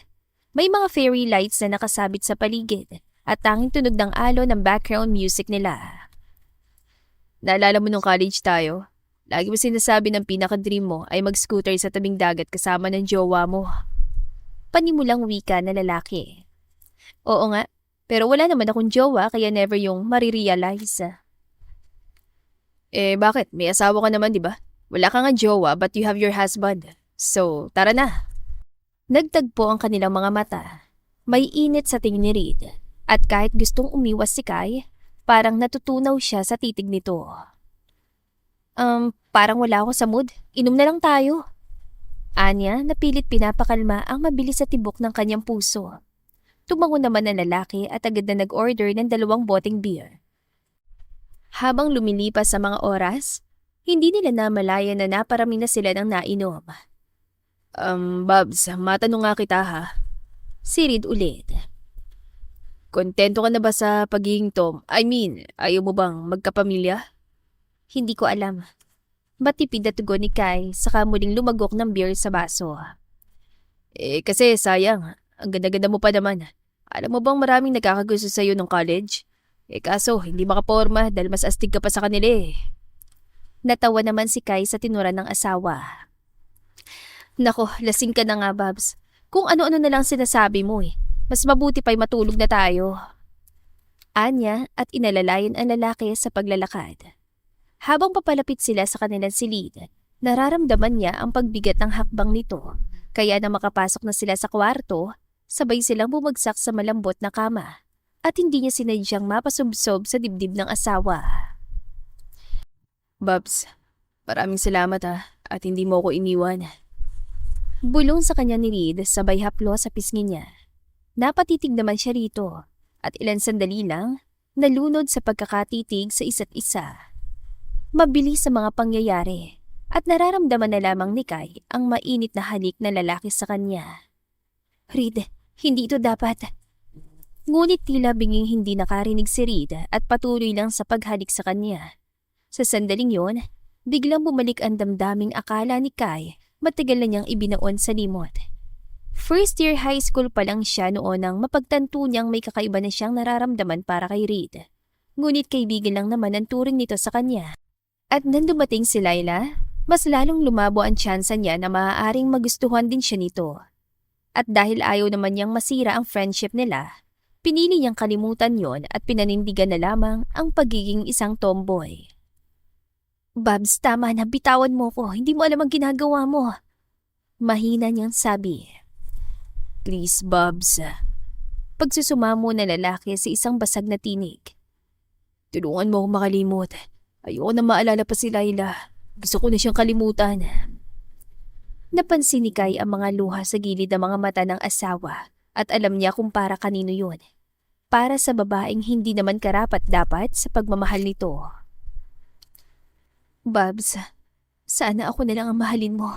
May mga fairy lights na nakasabit sa paligid at tanging tunog ng alon ng background music nila. Naalala mo nung college tayo? Lagi mo sinasabi ng pinaka-dream mo ay mag-scooter sa tabing dagat kasama ng jowa mo. Panimulang wika na lalaki. Oo nga, pero wala naman akong jowa kaya never yung marirealize. Bakit? May asawa ka naman, di ba? Wala ka nga jowa but you have your husband. So, tara na. Nagtagpo ang kanilang mga mata. May init sa tingin ni Reed. At kahit gustong umiwas si Kai, parang natutunaw siya sa titig nito. Parang wala ako sa mood. Inom na lang tayo. Anya, napilit pinapakalma ang mabilis sa tibok ng kanyang puso. Tumango naman ang lalaki at agad na nag-order ng 2 boteng beer. Habang lumilipas sa mga oras, hindi nila namalayan na naparami na sila ng nainom. Babs, matanong nga kita ha. Si Reed ulit. Kontento ka na ba sa pagiging Tom? I mean, ayaw mo bang magkapamilya? Hindi ko alam. Matipid na tugon ni Kai saka muling lumagok ng beer sa baso. Kasi sayang, ang ganda-ganda mo pa naman. Alam mo bang maraming nagkakagusto sa'yo nung college? Kaso, hindi makaporma dahil mas astig ka pa sa kanila eh. Natawa naman si Kai sa tinura ng asawa. Nako, lasing ka na nga, Babs. Kung ano-ano na lang sinasabi mo eh. Mas mabuti pa'y matulog na tayo. Anya at inalalayan ang lalaki sa paglalakad. Habang papalapit sila sa kanilang silid, nararamdaman niya ang pagbigat ng hakbang nito. Kaya na makapasok na sila sa kwarto, sabay silang bumagsak sa malambot na kama. At hindi niya sinadyang mapasubsob sa dibdib ng asawa. Babs, maraming salamat at hindi mo ako iniwan. Bulong sa kanya ni Reed sabay haplo sa pisngi niya. Napatitig naman siya rito at ilan sandali lang nalunod sa pagkakatitig sa isa't isa. Mabilis sa mga pangyayari at nararamdaman na lamang ni Kai ang mainit na halik na lalaki sa kanya. Reed, hindi ito dapat. Ngunit tila binging hindi nakarinig si Reed at patuloy lang sa paghalik sa kanya. Sa sandaling yon, biglang bumalik ang damdaming akala ni Kai matagal na niyang ibinaon sa limot. First year high school pa lang siya noon nang mapagtanto niyang may kakaiba na siyang nararamdaman para kay Reed. Ngunit kaibigan lang naman ang turing nito sa kanya. At nang dumating si Laila, mas lalong lumabo ang tsansa niya na maaaring magustuhan din siya nito. At dahil ayaw naman niyang masira ang friendship nila, pinili niyang kalimutan yon at pinanindigan na lamang ang pagiging isang tomboy. Babs, tama na, bitawan mo ko. Hindi mo alam ang ginagawa mo. Mahina niyang sabi. Please, Babs. Pagsusumamo na lalaki sa isang basag na tinig. Tulungan mo akong makalimot. Ayoko na maalala pa si Laila. Gusto ko na siyang kalimutan. Napansin ni Kai ang mga luha sa gilid ng mga mata ng asawa at alam niya kung para kanino yun. Para sa babaeng hindi naman karapat-dapat sa pagmamahal nito. Babs, sana ako na lang ang mahalin mo.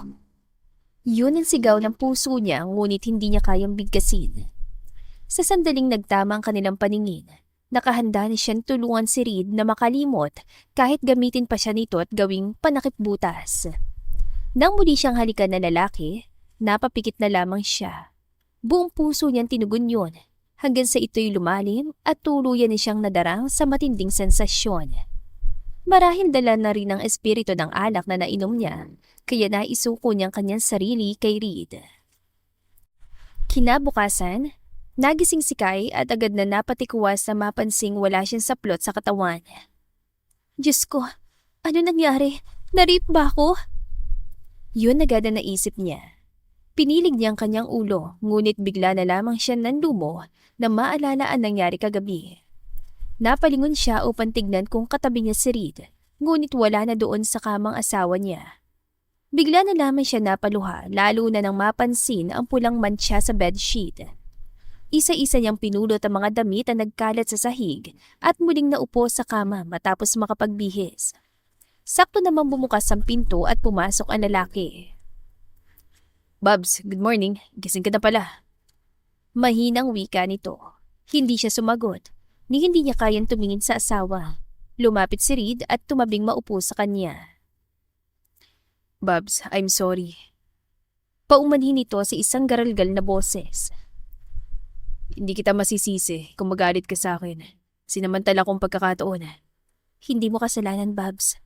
Yun ang sigaw ng puso niya ngunit hindi niya kayang bigkasin. Sa sandaling nagtama ang kanilang paningin, nakahanda na siyang tulungan si Reed na makalimot kahit gamitin pa siya nito at gawing panakipbutas. Nang muli siyang halikan na lalaki, napapikit na lamang siya. Buong puso niyang tinugon yun hanggang sa ito'y lumalim at tuluyan na siyang nadarang sa matinding sensasyon. Marahil dala na rin ang espiritu ng alak na nainom niya, kaya naisuko niyang kanyang sarili kay Reed. Kinabukasan, nagising si Kai at agad na napatikuwas na mapansing wala siyang saplot sa katawan. Diyos ko, ano nangyari? Narip ba ako? Yun agad na naisip niya. Pinilig niya ang kanyang ulo, ngunit bigla na lamang siya nanlumo na maalala ang nangyari kagabi. Napalingon siya upang tignan kung katabi niya si Reed, ngunit wala na doon sa kamang asawa niya. Bigla na lamang siya napaluha, lalo na nang mapansin ang pulang mantsa sa bedsheet. Isa-isa niyang pinulot ang mga damit na nagkalat sa sahig at muling naupo sa kama matapos makapagbihis. Sakto namang bumukas ang pinto at pumasok ang lalaki. Babs, good morning. Gising ka na pala. Mahinang wika nito. Hindi siya sumagot. Ni hindi niya kayang tumingin sa asawa. Lumapit si Reed at tumabing maupo sa kanya. Babs, I'm sorry. Paumanhin nito sa isang garalgal na boses. Hindi kita masisisi kung magalit ka sa akin. Sinamantala kong pagkakataon. Hindi mo kasalanan, Babs.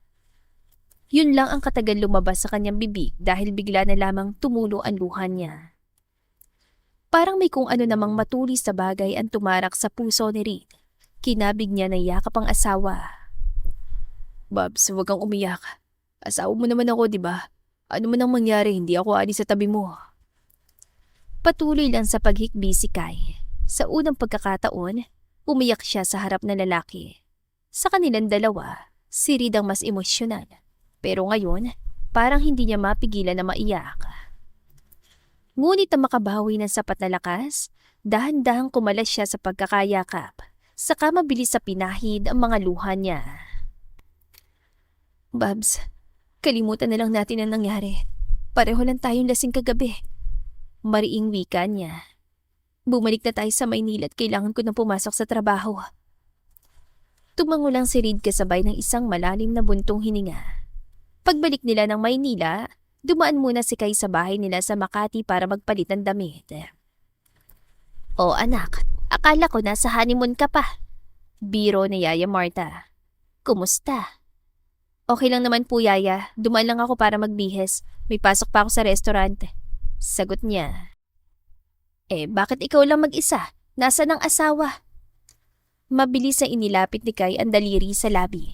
Yun lang ang katagal lumabas sa kanyang bibig dahil bigla na lamang tumulo ang luha niya. Parang may kung ano namang matulis sa bagay ang tumarak sa puso ni Reed. Kinabig niya na yakap ang asawa. Babs, huwag kang umiyak. Asawa mo naman ako, di ba? Ano man ang mangyari, hindi ako alis sa tabi mo. Patuloy lang sa paghikbi si Kai. Sa unang pagkakataon, umiyak siya sa harap ng lalaki. Sa kanilang dalawa, si Reed ang mas emosyonal. Pero ngayon, parang hindi niya mapigilan na maiyak. Ngunit ang makabawi ng sapat na lakas, dahan-dahang kumalas siya sa pagkakayakap. Saka mabilis sa pinahid ang mga luha niya. Babs, kalimutan na lang natin ang nangyari. Pareho lang tayong lasing kagabi. Mariing wika niya. Bumalik na tayo sa Maynila at kailangan ko nang pumasok sa trabaho. Tumango lang si Reed kasabay ng isang malalim na buntong hininga. Pagbalik nila ng Maynila, dumaan muna si Kai sa bahay nila sa Makati para magpalit ng damit. O anak, Akala ko nasa honeymoon ka pa. Biro ni Yaya Marta. Kumusta? Okay lang naman po, Yaya. Dumaan lang ako para magbihis. May pasok pa ako sa restaurant. Sagot niya. Bakit ikaw lang mag-isa? Nasaan ang asawa? Mabilis na inilapit ni Kai ang daliri sa labi.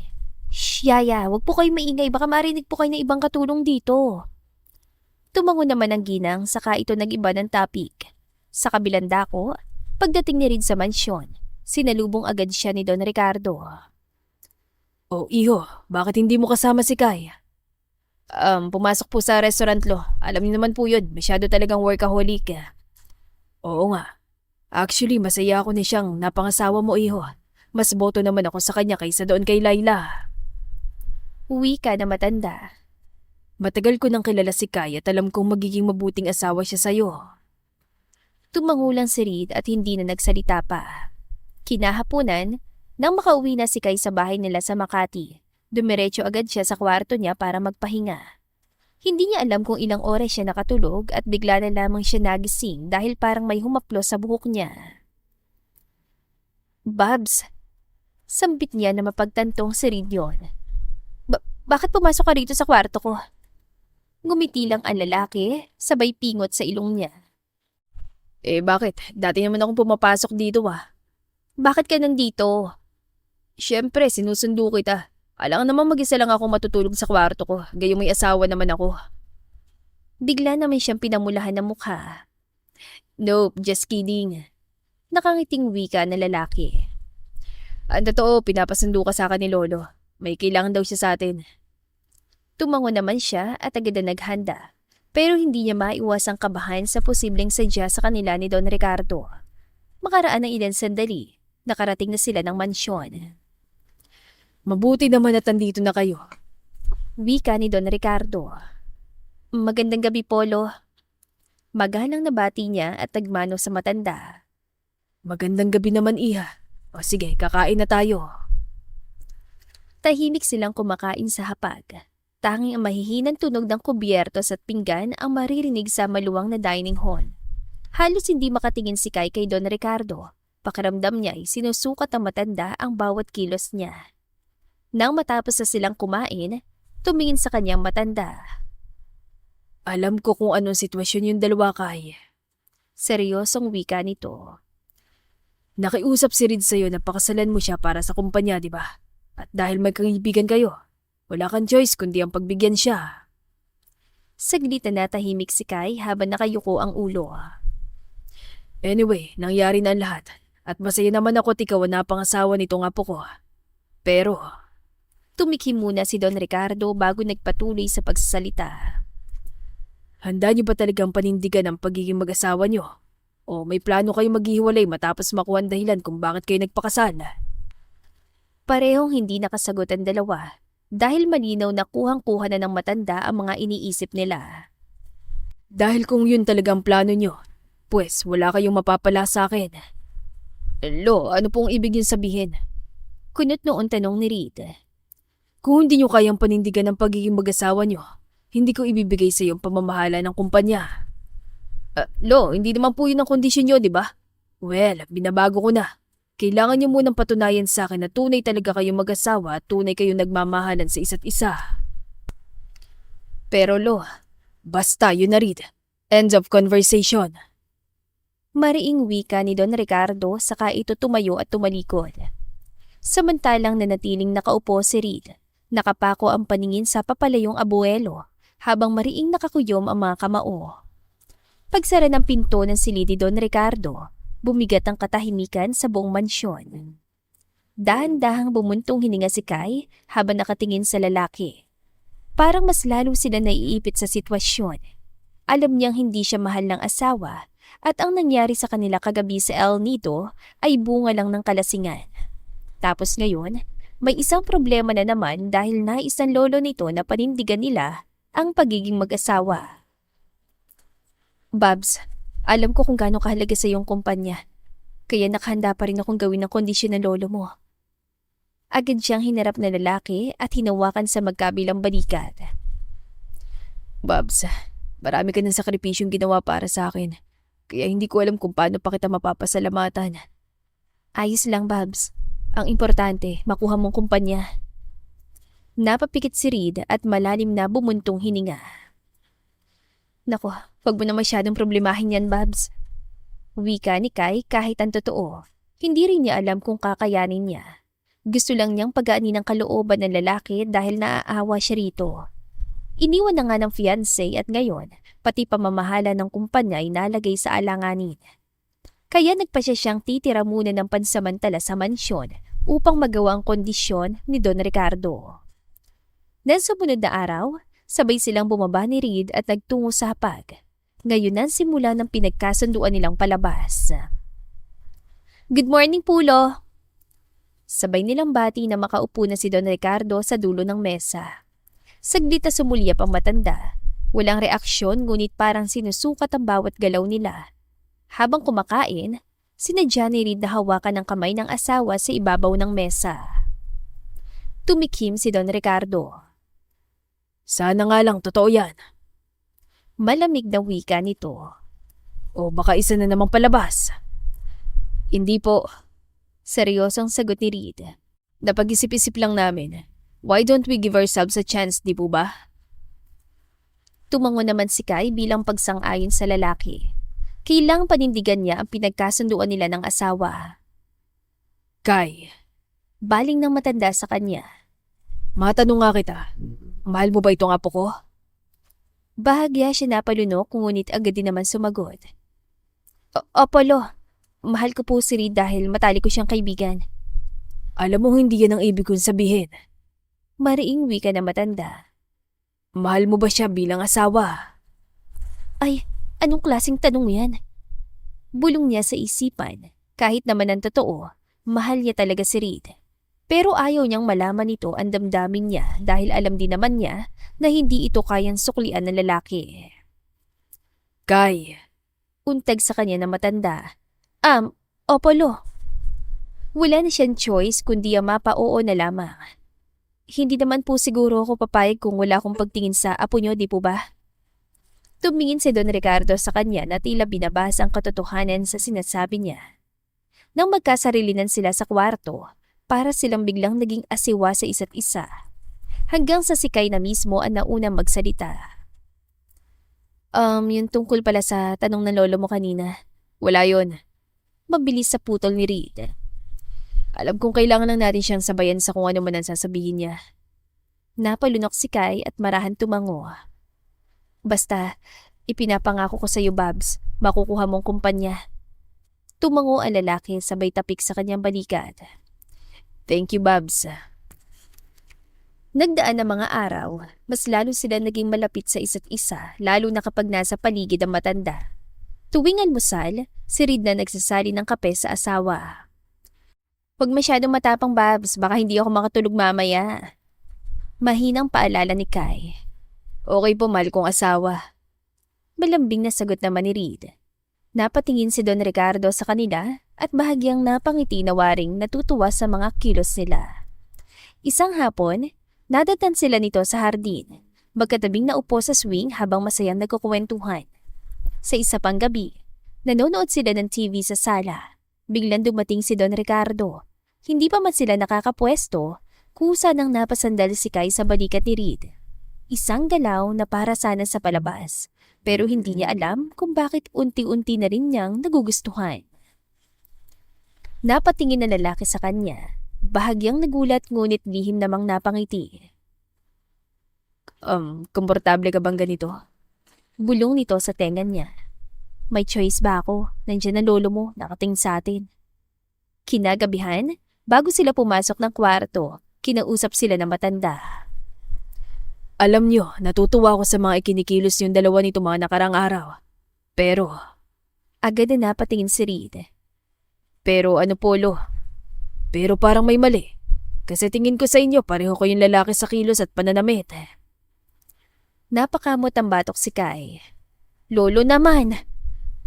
Shh, Yaya, wag po kayo maingay. Baka marinig po kayo ng ibang katulong dito. Tumango naman ang ginang, saka ito nag-iba ng topic. Sa kabilang dako, pagdating ni Reed sa mansyon, sinalubong agad siya ni Don Ricardo. Oh, iho, bakit hindi mo kasama si Kai? Pumasok po sa restaurant, Lo. Alam niyo naman po yun, masyado talagang workaholic. Oo nga. Actually, masaya ako ni siyang napangasawa mo, iho. Mas boto naman ako sa kanya kaysa doon kay Laila. Uwi ka na matanda. Matagal ko nang kilala si Kai at alam kong magiging mabuting asawa siya sa'yo. Tumango lang si Reed at hindi na nagsalita pa. Kinahaponan, nang makauwi na si Kai sa bahay nila sa Makati, dumiretso agad siya sa kwarto niya para magpahinga. Hindi niya alam kung ilang oras siya nakatulog at bigla na lamang siya nagising dahil parang may humaplos sa buhok niya. Babs, sambit niya na mapagtantong si Reed yun. Bakit pumasok ka rito sa kwarto ko? Ngumiti lang ang lalaki, sabay pingot sa ilong niya. Bakit? Dati naman akong pumapasok dito Bakit ka nandito? Siyempre, sinusundo kita. Alam naman mag-isa lang ako matutulog sa kwarto ko, gayong may asawa naman ako. Bigla naman siyang pinamulahan ng mukha. Nope, just kidding. Nakangiting wika na lalaki. Ang totoo, pinapasundo ka sa akin ni Lolo. May kailangan daw siya sa atin. Tumango naman siya at agad na naghanda. Pero hindi niya maiwasang kabahan sa posibleng sadya sa kanila ni Don Ricardo. Makaraan ng ilang sandali, nakarating na sila ng mansyon. Mabuti naman at nandito na kayo. Wika ni Don Ricardo. Magandang gabi, Polo. Magalang nabati niya at nagmano sa matanda. Magandang gabi naman, Iha. O sige, kakain na tayo. Tahimik silang kumakain sa hapag. Tanging ang mahihinang tunog ng kubyertos at pinggan ang maririnig sa maluwang na dining hall. Halos hindi makatingin si Kai kay Don Ricardo. Pakiramdam niya ay sinusukat ang matanda ang bawat kilos niya. Nang matapos na silang kumain, tumingin sa kanyang matanda. Alam ko kung anong sitwasyon yung dalawa, Kai. Seryosong wika nito. Nakiusap si Reed sa'yo na pakasalan mo siya para sa kumpanya, di ba? At dahil magkaibigan kayo, wala kang choice kundi ang pagbigyan siya. Saglit na natahimik si Kai habang nakayuko ang ulo. Anyway, nangyari na ang lahat. At masaya naman ako at ikaw ang napangasawa nitong apo ko. Pero, tumikim muna si Don Ricardo bago nagpatuloy sa pagsasalita. Handa niyo ba talagang panindigan ang pagiging mag-asawa niyo? O may plano kayo maghihiwalay matapos makuha ang dahilan kung bakit kayo nagpakasal? Parehong hindi nakasagot ang dalawa dahil malinaw na kuhang-kuha na ng matanda ang mga iniisip nila. Dahil kung yun talagang plano niyo, pues wala kayong mapapala sa akin. Lo, ano pong ibig niyo sabihin? Kunot noon tanong ni Reed. Kung hindi niyo kayang panindigan ang pagiging mag-asawa niyo, hindi ko ibibigay sa iyo ang pamamahala ng kumpanya. Lo, hindi naman po yun ang kondisyon niyo, di ba? Well, binabago ko na. Kailangan niyo munang patunayan sa akin na tunay talaga kayong mag-asawa at tunay kayong nagmamahalan sa isa't isa. Pero Lo, basta yun na Reed. End of conversation. Mariing wika ni Don Ricardo saka ito tumayo at tumalikod. Samantalang nanatiling nakaupo si Reed, nakapako ang paningin sa papalayong abuelo habang mariing nakakuyom ang mga kamao. Pagsara ng pinto ng silid ni Don Ricardo, bumigat ang katahimikan sa buong mansyon. Dahan-dahang bumuntong hininga si Kai habang nakatingin sa lalaki. Parang mas lalo sila naiipit sa sitwasyon. Alam niyang hindi siya mahal ng asawa at ang nangyari sa kanila kagabi sa El Nido ay bunga lang ng kalasingan. Tapos ngayon, may isang problema na naman dahil nais ng lolo nito na panindigan nila ang pagiging mag-asawa. Babs, alam ko kung gaano kahalaga sa iyong kumpanya, kaya nakahanda pa rin akong gawin ang kondisyon ng lolo mo. Agad siyang hinarap na lalaki at hinawakan sa magkabilang balikat. Babs, marami ka ng sakripisyong ginawa para sa akin, kaya hindi ko alam kung paano pa kita mapapasalamatan. Ayos lang, Babs. Ang importante, makuha mong kumpanya. Napapikit si Reed at malalim na bumuntong hininga. Nako, wag mo na masyadong problemahin yan, Babs. Wika ni Kai kahit ang totoo. Hindi rin niya alam kung kakayanin niya. Gusto lang niyang pagaanin ng kalooban ng lalaki dahil naaawa siya rito. Iniwan na nga ng fiancé at ngayon, pati pamamahala ng kumpanya ay nalagay sa alanganin. Kaya nagpasya siyang titira muna ng pansamantala sa mansyon upang magawa ang kondisyon ni Don Ricardo. Nang sumunod na araw, sabay silang bumaba ni Reed at nagtungo sa hapag. Ngayon ang simula ng pinagkasunduan nilang palabas. Good morning, Pulo! Sabay nilang bati na makaupo na si Don Ricardo sa dulo ng mesa. Saglit na sumulyap ang matanda. Walang reaksyon ngunit parang sinusukat ang bawat galaw nila. Habang kumakain, sinadya ni Reed na hawakan ng kamay ng asawa sa ibabaw ng mesa. Tumikim si Don Ricardo. Sana nga lang totoo yan. Malamig na wika nito. O baka isa na namang palabas. Hindi po. Seryosong sagot ni Reed. Napag-isip-isip lang namin. Why don't we give ourselves a chance, di po ba? Tumango naman si Kai bilang pagsang-ayon sa lalaki. Kailang panindigan niya ang pinagkasunduan nila ng asawa. Kai, Baling ng matanda sa kanya. matanong nga kita. Mahal mo ba itong apo ko? Bahagya siya napalunok ngunit agad din naman sumagot. Opolo, mahal ko po si Reed dahil matalik ko siyang kaibigan. Alam mo hindi yan ang ibig kong sabihin. Mariing wika na matanda. Mahal mo ba siya bilang asawa? Ay, anong klaseng tanong yan? Bulong niya sa isipan. Kahit naman ang totoo, mahal niya talaga si Reed. Pero ayaw niyang malaman ito ang damdamin niya dahil alam din naman niya na hindi ito kayang suklian ng lalaki. Kai, Untag sa kanya na matanda. Opolo. Wala na siyang choice kundi ang mapa-oo na lamang. Hindi naman po siguro ako papayag kung wala akong pagtingin sa apo niyo, di po ba? Tumingin si Don Ricardo sa kanya na tila binabasa ang katotohanan sa sinasabi niya. Nang magkasarilinan sila sa kwarto, para silang biglang naging asiwa sa isa't isa. Hanggang sa si Kai na mismo ang naunang magsalita. Yung tungkol pala sa tanong ng lolo mo kanina. wala yon. Mabilis sa putol ni Reed. Alam kong kailangan lang natin siyang sabayan sa kung ano man ang sasabihin niya. Napalunok si Kai at marahan tumango. Basta, ipinapangako ko sa iyo, Babs, makukuha mong kumpanya. Tumango ang lalaki sabay tapik sa kanyang balikat. Thank you, Babs. Nagdaan ang mga araw, mas lalo sila naging malapit sa isa't isa, lalo na kapag nasa paligid ang matanda. Tuwing almusal, si Reed na nagsasali ng kape sa asawa. Huwag masyadong matapang, Babs, baka hindi ako makatulog mamaya. Mahinang paalala ni Kai. Okay po, mahal kong asawa. Malambing na sagot naman ni Reed. Napatingin si Don Ricardo sa kanila at bahagyang napangiti na waring natutuwa sa mga kilos nila. Isang hapon, nadatan sila nito sa hardin, magkatabing naupo sa swing habang masayang nagkukwentuhan. Sa isa pang gabi, nanonood sila ng TV sa sala. Biglang dumating si Don Ricardo. Hindi pa man sila nakakapwesto, kusa nang napasandal si Kai sa balikat ni Reed. Isang galaw na para sana sa palabas. Pero hindi niya alam kung bakit unti-unti na rin niyang nagugustuhan. Napatingin na lalaki sa kanya. Bahagyang nagulat ngunit lihim namang napangiti. Komportable ka bang ganito? Bulong nito sa tenga niya. May choice ba ako? Nandiyan ang lolo mo, nakatingin sa atin. Kinagabihan, bago sila pumasok ng kwarto, kinausap sila ng matanda. Alam niyo, natutuwa ako sa mga ikinikilos niyong dalawa nito mga nakarang araw. Pero, agad na napatingin si Reed. Pero ano, Polo? Pero parang may mali. Kasi tingin ko sa inyo, pareho ko yung lalaki sa kilos at pananamit. Napakamot ang batok si Kai. Lolo naman!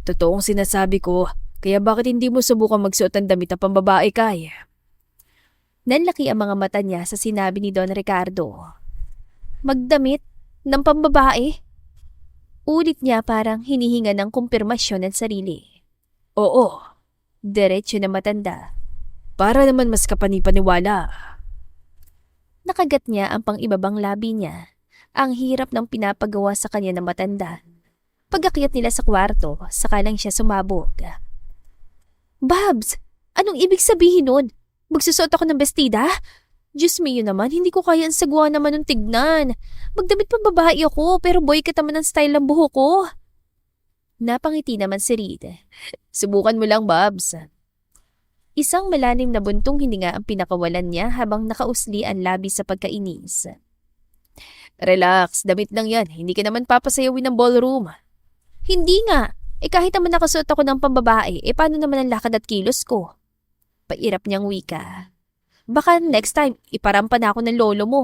Totoong sinasabi ko, kaya bakit hindi mo subukan magsuot ng damit na pambabae, Kai? Nanlaki ang mga mata niya sa sinabi ni Don Ricardo. Magdamit ng pambabae? Ulit niya parang hinihinga ng kumpirmasyon ng sarili. Oo. Diretso na matanda. Para naman mas kapani-paniwala. Nakagat niya ang pang-ibabang labi niya. Ang hirap ng pinapagawa sa kanya ng matanda. Pag-akyat nila sa kwarto, saka lang siya sumabog. Babs, anong ibig sabihin nun? Magsusot ako ng bestida? Diyos mio naman, hindi ko kaya ang sagwa naman ng tignan. Magdamit pang babae ako, pero boy ka naman ang style ng buhok ko. Napangiti naman si Reed. Subukan mo lang, Babs. Isang malalim na buntong hininga ang pinakawalan niya habang nakausli ang labi sa pagkainis. Relax, damit lang yan. Hindi ka naman papasayawin ng ballroom. Hindi nga. Kahit naman nakasuot ako ng pambabae, paano naman ang lakad at kilos ko? Pairap niyang wika. Baka next time, iparampa na ako ng lolo mo.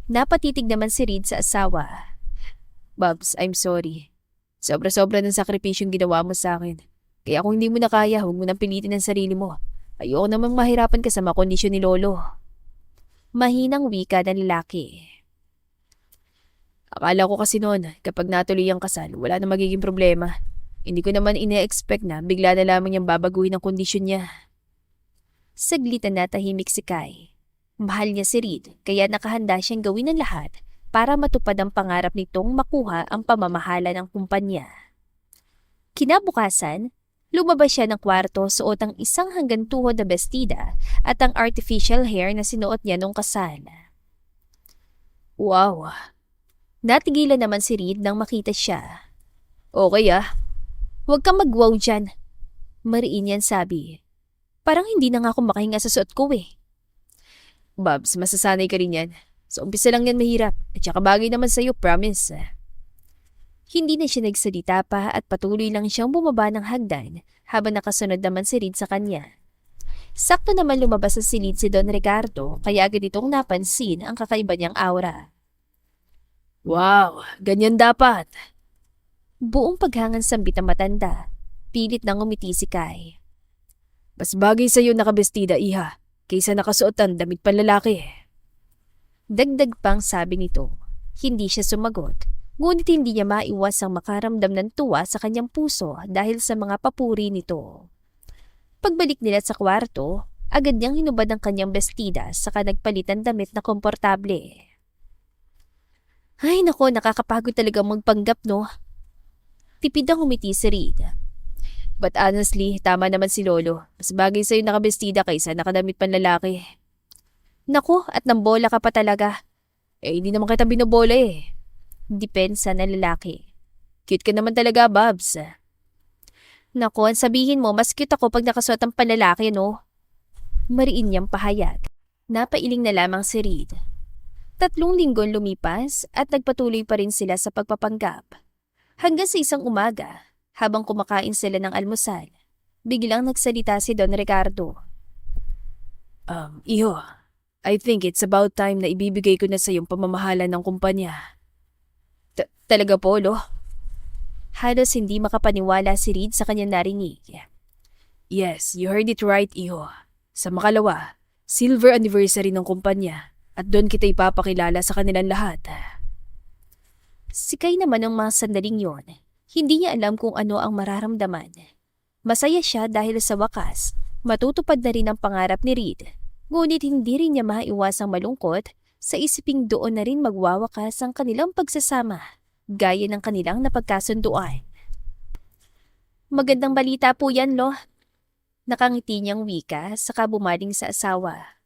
Napatitig naman si Reed sa asawa. Babs, I'm sorry. Sobra-sobra ng sakripisyong ginawa mo sa akin. Kaya kung hindi mo na kaya, huwag mo nang pilitin ang sarili mo. Ayoko namang mahirapan ka sa mga kondisyon ni lolo. Mahinang wika ng lalaki. Akala ko kasi noon, kapag natuloy ang kasal, wala na magiging problema. Hindi ko naman ine-expect na bigla na lamang niyang babaguhin ang kondisyon niya. Saglit na natahimik si Kai. Mahal niya si Reed, kaya nakahanda siyang gawin ang lahat para matupad ang pangarap nitong makuha ang pamamahala ng kumpanya. Kinabukasan, lumabas siya ng kwarto suot ang isang hanggang tuhod na bestida at ang artificial hair na sinuot niya nung kasal. Wow! Natigilan naman si Reed nang makita siya. Okay ah. Huwag kang mag-wow dyan. Mariin yan sabi. Parang hindi na nga ako makahinga sa suot ko eh. Babs, masasanay ka rin yan. Sa umpisa lang yan mahirap. At saka bagay naman sa'yo, promise. Hindi na siya nagsalita pa at patuloy lang siyang bumaba ng hagdan habang nakasunod naman si Reed sa kanya. Sakto naman lumabas sa silid si Don Ricardo kaya agad itong napansin ang kakaiba niyang aura. Wow, ganyan dapat. Buong paghangan sambit ang matanda. Pilit nang umiti si Kai. Mas bagay sa'yo nakabestida, iha, kaysa nakasuot ang damit panlalaki. Dagdag pang sabi nito. Hindi siya sumagot, ngunit hindi niya maiwasang makaramdam ng tuwa sa kanyang puso dahil sa mga papuri nito. Pagbalik nila sa kwarto, agad niyang hinubad ang kanyang bestida saka nagpalit ng damit na komportable. Ay nako, nakakapagod talaga magpanggap no. Tipid ang umiti si Reed. But honestly, tama naman si Lolo. Mas bagay sa'yo nakabestida kaysa nakadamit panlalaki. Naku, at nambola ka pa talaga. Hindi naman kita binobola eh. Depensa ng lalaki. Cute ka naman talaga, Babs. Naku, ang sabihin mo, mas cute ako pag nakasuot ang panlalaki, no? Mariin niyang pahayag. Napailing na lamang si Reed. 3 linggong lumipas at nagpatuloy pa rin sila sa pagpapanggap. Hanggang sa isang umaga, habang kumakain sila ng almusal, biglang nagsalita si Don Ricardo. Iho, I think it's about time na ibibigay ko na sa iyong pamamahala ng kumpanya. Talaga po, Lo? Halos hindi makapaniwala si Reed sa kanyang narinig. Yes, you heard it right, Iho. Sa makalawa, silver anniversary ng kumpanya at doon kita ipapakilala sa kanilang lahat. Si Kai naman ng mga sandaling yon, hindi niya alam kung ano ang mararamdaman. Masaya siya dahil sa wakas, matutupad na rin ang pangarap ni Reed. Ngunit hindi rin niya maiwasang malungkot sa isiping doon na rin magwawakas ang kanilang pagsasama, gaya ng kanilang napagkasunduan. Magandang balita po yan, Lo. Nakangiti niyang wika saka bumaling sa asawa.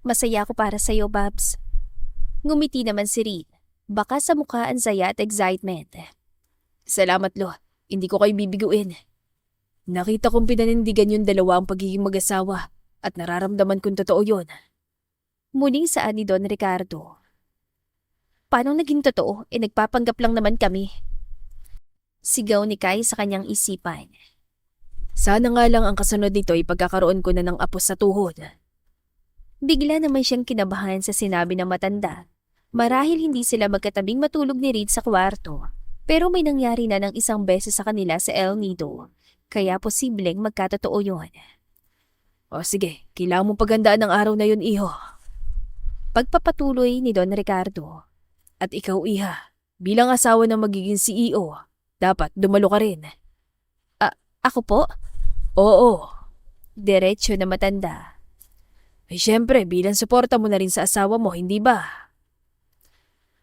Masaya ako para sa iyo, Babs. Ngumiti naman si Reed, baka sa mukha ang saya at excitement. Salamat, Lo. Hindi ko kayo bibiguin. Nakita kong pinanindigan yung dalawa ang pagiging mag-asawa at nararamdaman kong totoo yun. Muling saan ni Don Ricardo. Paano naging totoo? Nagpapanggap lang naman kami. Sigaw ni Kai sa kanyang isipan. Sana nga lang ang kasunod nito ay pagkakaroon ko na ng apo sa tuhod. Bigla naman siyang kinabahan sa sinabi ng matanda. Marahil hindi sila magkatabing matulog ni Reed sa kwarto, pero may nangyari na ng isang beses sa kanila sa El Nido, kaya posibleng magkatotoo yun. O sige, kailangan mong pagandaan ng araw na yun, Iho. Pagpapatuloy ni Don Ricardo. At ikaw, Iha, bilang asawa ng magiging CEO, dapat dumalo ka rin. Ako po? Oo. Diretso na matanda. Eh syempre, bilang suporta mo na rin sa asawa mo, hindi ba?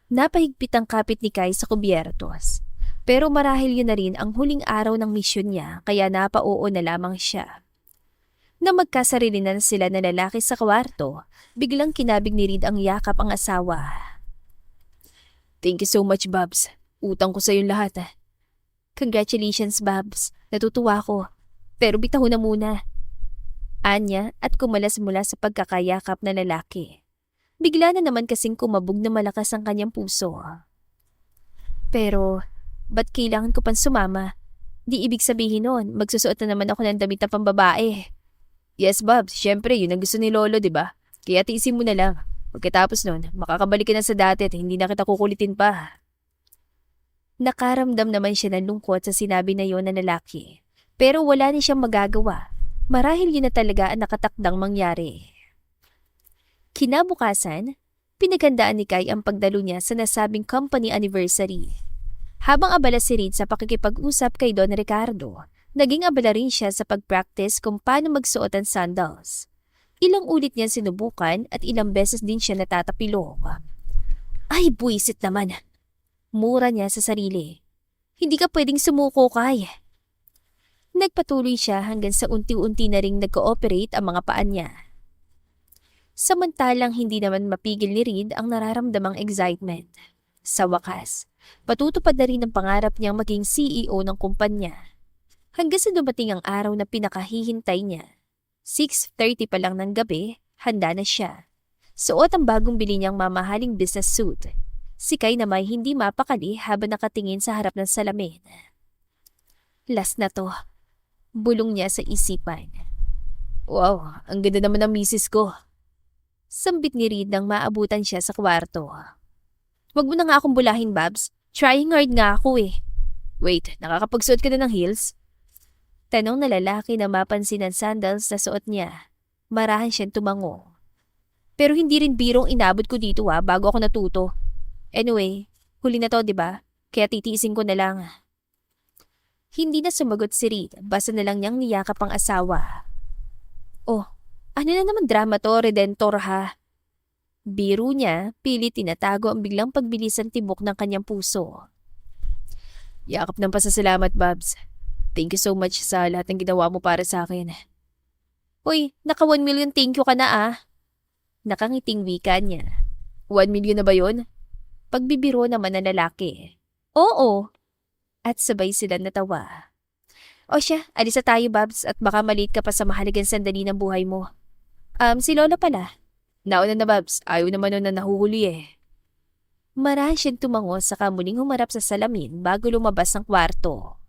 Napahigpit ang kapit ni Kai sa kubyertos. Pero marahil yun na rin ang huling araw ng misyon niya kaya napa-oo na lamang siya. Na magkasarili na sila na lalaki sa kwarto, biglang kinabig ni Reed ang yakap ang asawa. Thank you so much, Babs. Utang ko sa yung lahat. Congratulations, Babs. Natutuwa ko. Pero bitaho na muna. Anya at kumalas mula sa pagkakayakap na lalaki. Bigla na naman kasing kumabog na malakas ang kanyang puso. Pero, ba't kailangan ko pang sumama? Di ibig sabihin nun, magsusuot na naman ako ng damit na pambabae. Yes, Babs. Syempre, yun ang gusto ni Lolo, di ba? Kaya tiisin mo na lang. Pagkatapos nun, makakabalik ka na sa dati at hindi na kita kukulitin pa. Nakaramdam naman siya ng lungkot sa sinabi na yon ng lalaki. Pero wala na siyang magagawa. Marahil yun na talaga ang nakatakdang mangyari. Kinabukasan, pinaghandaan ni Kai ang pagdalo niya sa nasabing company anniversary. Habang abala si Reed sa pakikipag-usap kay Don Ricardo, naging abala rin siya sa pag-practice kung paano magsuot ang sandals. Ilang ulit niya sinubukan at ilang beses din siya natatapilok. Ay, buwisit naman. Mura niya sa sarili. Hindi ka pwedeng sumuko, Kai. Nagpatuloy siya hanggang sa unti-unti na ring nag-cooperate ang mga paan niya. Samantalang hindi naman mapigil ni Reed ang nararamdamang excitement. Sa wakas, patutupad na rin ang pangarap niyang maging CEO ng kumpanya. Hanggang sa dumating ang araw na pinakahihintay niya. 6:30 pa lang ng gabi, handa na siya. Suot ang bagong bili niyang mamahaling business suit. Si Kai na may hindi mapakali habang nakatingin sa harap ng salamin. Last na to. Bulong niya sa isipan. Wow, ang ganda naman ng misis ko. Sambit ni Reed nang maabutan siya sa kwarto. Wag mo na nga akong bulahin, Babs. Trying hard nga ako eh. Wait, nakakapagsuot ka na ng heels? Tanong na lalaki na mapansin ang sandals na suot niya. Marahan siyang tumango. Pero hindi rin birong inabot ko dito bago ako natuto. Anyway, huli na to, di ba? Kaya titiisin ko na lang. Hindi na sumagot si Reed, basta na lang niyang niyakap ang asawa. Oh, ano na naman drama to, Redentor ha? Biro niya, pilit tinatago ang biglang pagbilisan tibok ng kanyang puso. Yakap ng pasasalamat, Babs. Thank you so much sa lahat ng ginawa mo para sa akin. Uy, naka 1 million thank you ka na Nakangiting wika niya. 1 million na ba yun? Pagbibiro naman ng lalaki. Oo. At sabay sila natawa. O siya, alis na tayo, Babs, at baka maliit ka pa sa mahalagang sandali ng buhay mo. Si Lola pala. Nauna na, Babs. Ayaw naman nun na nahuhuli eh. Marahan siyang tumango saka muling humarap sa salamin bago lumabas ng kwarto.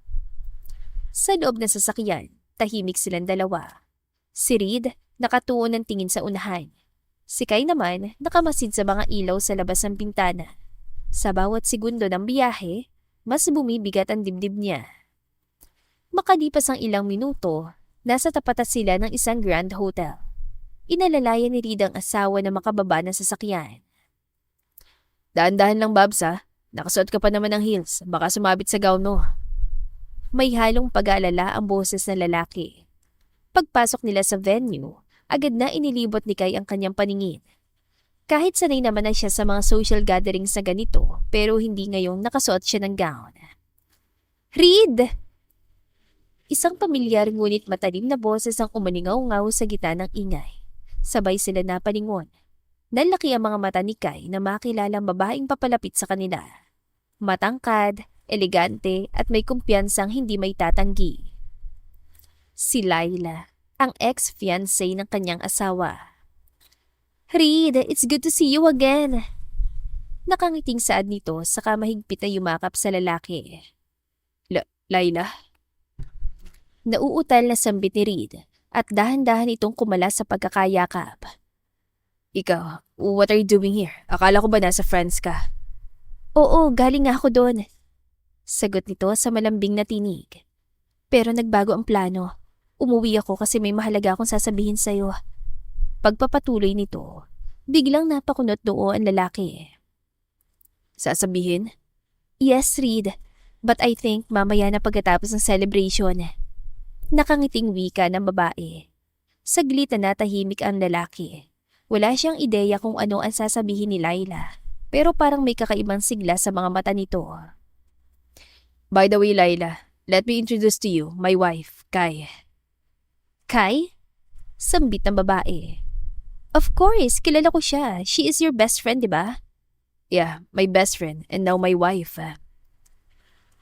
Sa loob ng sasakyan, tahimik silang dalawa. Si Reed, nakatuon ng tingin sa unahan. Si Kai naman, nakamasid sa mga ilaw sa labas ng bintana. Sa bawat segundo ng biyahe, mas bumibigat ang dibdib niya. Makalipas ang ilang minuto, nasa tapat sila ng isang grand hotel. Inalalayan ni Reed ang asawa na makababa ng sasakyan. Dahan-dahan lang, Babs ha. Nakasuot ka pa naman ng heels. Baka sumabit sa gown mo. May halong pag-aalala ang boses ng lalaki. Pagpasok nila sa venue, agad na inilibot ni Kai ang kanyang paningin. Kahit sanay naman na siya sa mga social gatherings na ganito, pero hindi ngayong nakasuot siya ng gown. Reed! Isang pamilyar ngunit matalim na boses ang umalingaw-ngaw sa gitna ng ingay. Sabay sila napalingon. Nalaki ang mga mata ni Kai na makilalang babaeng papalapit sa kanila. Matangkad, elegante at may kumpiyansang hindi may tatanggi. Si Laila, ang ex-fiancé ng kanyang asawa. Reed, it's good to see you again. Nakangiting saad nito saka mahigpit na yumakap sa lalaki. Laila? Nauutal na sambit ni Reed at dahan-dahan itong kumala sa pagkakayakap. Ikaw, what are you doing here? Akala ko ba nasa France ka? Oo, galing nga ako doon. Sagot nito sa malambing na tinig. Pero nagbago ang plano. Umuwi ako kasi may mahalaga akong sasabihin sa'yo. Pagpapatuloy nito, biglang napakunot noo ang lalaki. Sasabihin? Yes, Reed. But I think mamaya na pagkatapos ng celebration. Nakangiting wika ng babae. Saglit na natahimik ang lalaki. Wala siyang ideya kung ano ang sasabihin ni Laila, pero parang may kakaibang sigla sa mga mata nito. By the way, Laila, let me introduce to you my wife, Kai. Kai? Sambit ng babae. Of course, kilala ko siya. She is your best friend, di ba? Yeah, my best friend and now my wife.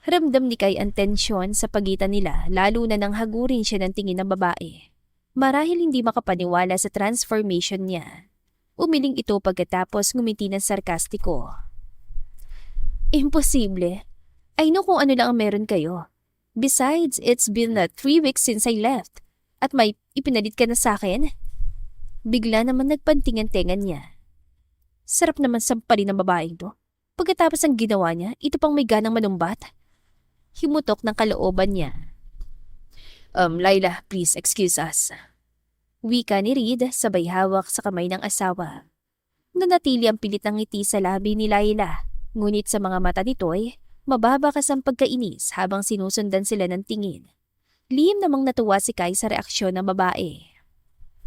Ramdam ni Kai ang tensyon sa pagitan nila, lalo na nang hagurin siya ng tingin ng babae. Marahil hindi makapaniwala sa transformation niya. Umiling ito pagkatapos ngumiti ng sarkastiko. Imposible. I know kung ano lang ang meron kayo. Besides, it's been 3 weeks since I left. At may ipinalit ka na sa akin? Bigla naman nagpanting ang tenga niya. Sarap naman sampalin ng babaeng to. Pagkatapos ang ginawa niya, ito pang may ganang manumbat. Himutok ng kalooban niya. Laila, please excuse us. Wika ni Reed sabay hawak sa kamay ng asawa. Nanatili ang pilit ng ngiti sa labi ni Laila, ngunit sa mga mata nito'y mababakas ang pagkainis habang sinusundan sila ng tingin. Lihim namang natuwa si Kai sa reaksyon ng babae.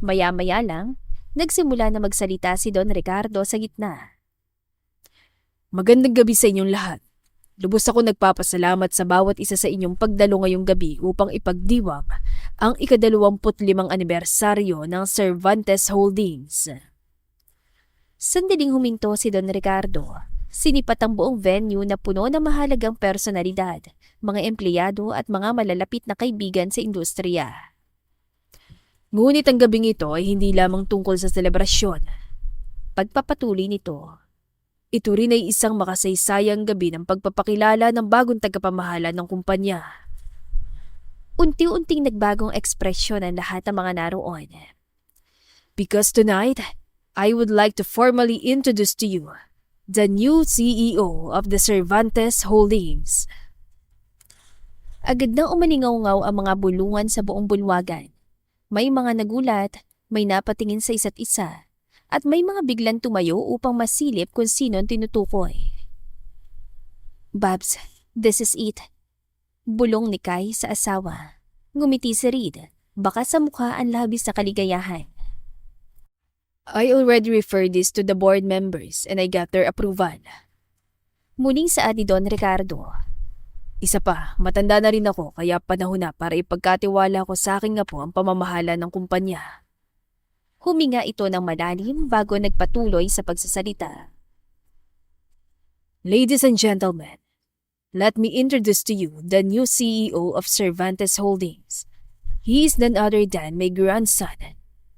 Maya-maya lang, nagsimula na magsalita si Don Ricardo sa gitna. Magandang gabi sa inyong lahat. Lubos ako nagpapasalamat sa bawat isa sa inyong pagdalo ngayong gabi upang ipagdiwang ang ika-25 anibersaryo ng Cervantes Holdings. Sandaling huminto si Don Ricardo. Sinipat ang buong venue na puno ng mahalagang personalidad, mga empleyado at mga malalapit na kaibigan sa industriya. Ngunit ang gabing ito ay hindi lamang tungkol sa selebrasyon. Pagpapatuloy nito, ito rin ay isang makasaysayang gabi ng pagpapakilala ng bagong tagapamahala ng kumpanya. unti-unting nagbagong ekspresyon ang lahat ng mga naroon. Because tonight, I would like to formally introduce to you the new CEO of the Cervantes Holdings. Agad nang umalingaw-ngaw ang mga bulungan sa buong bulwagan. May mga nagulat, may napatingin sa isa't isa, at may mga biglang tumayo upang masilip kung sino ang tinutukoy. Babs, this is it. Bulong ni Kai sa asawa. Ngumiti si Reed, baka sa mukha ang labis na kaligayahan. I already referred this to the board members and I got their approval. Muling saad ni Don Ricardo. Isa pa, matanda na rin ako kaya panahon na para ipagkatiwala ko sa aking apo ang pamamahala ng kumpanya. Huminga ito ng malalim bago nagpatuloy sa pagsasalita. Ladies and gentlemen, let me introduce to you the new CEO of Cervantes Holdings. He is none other than my grandson,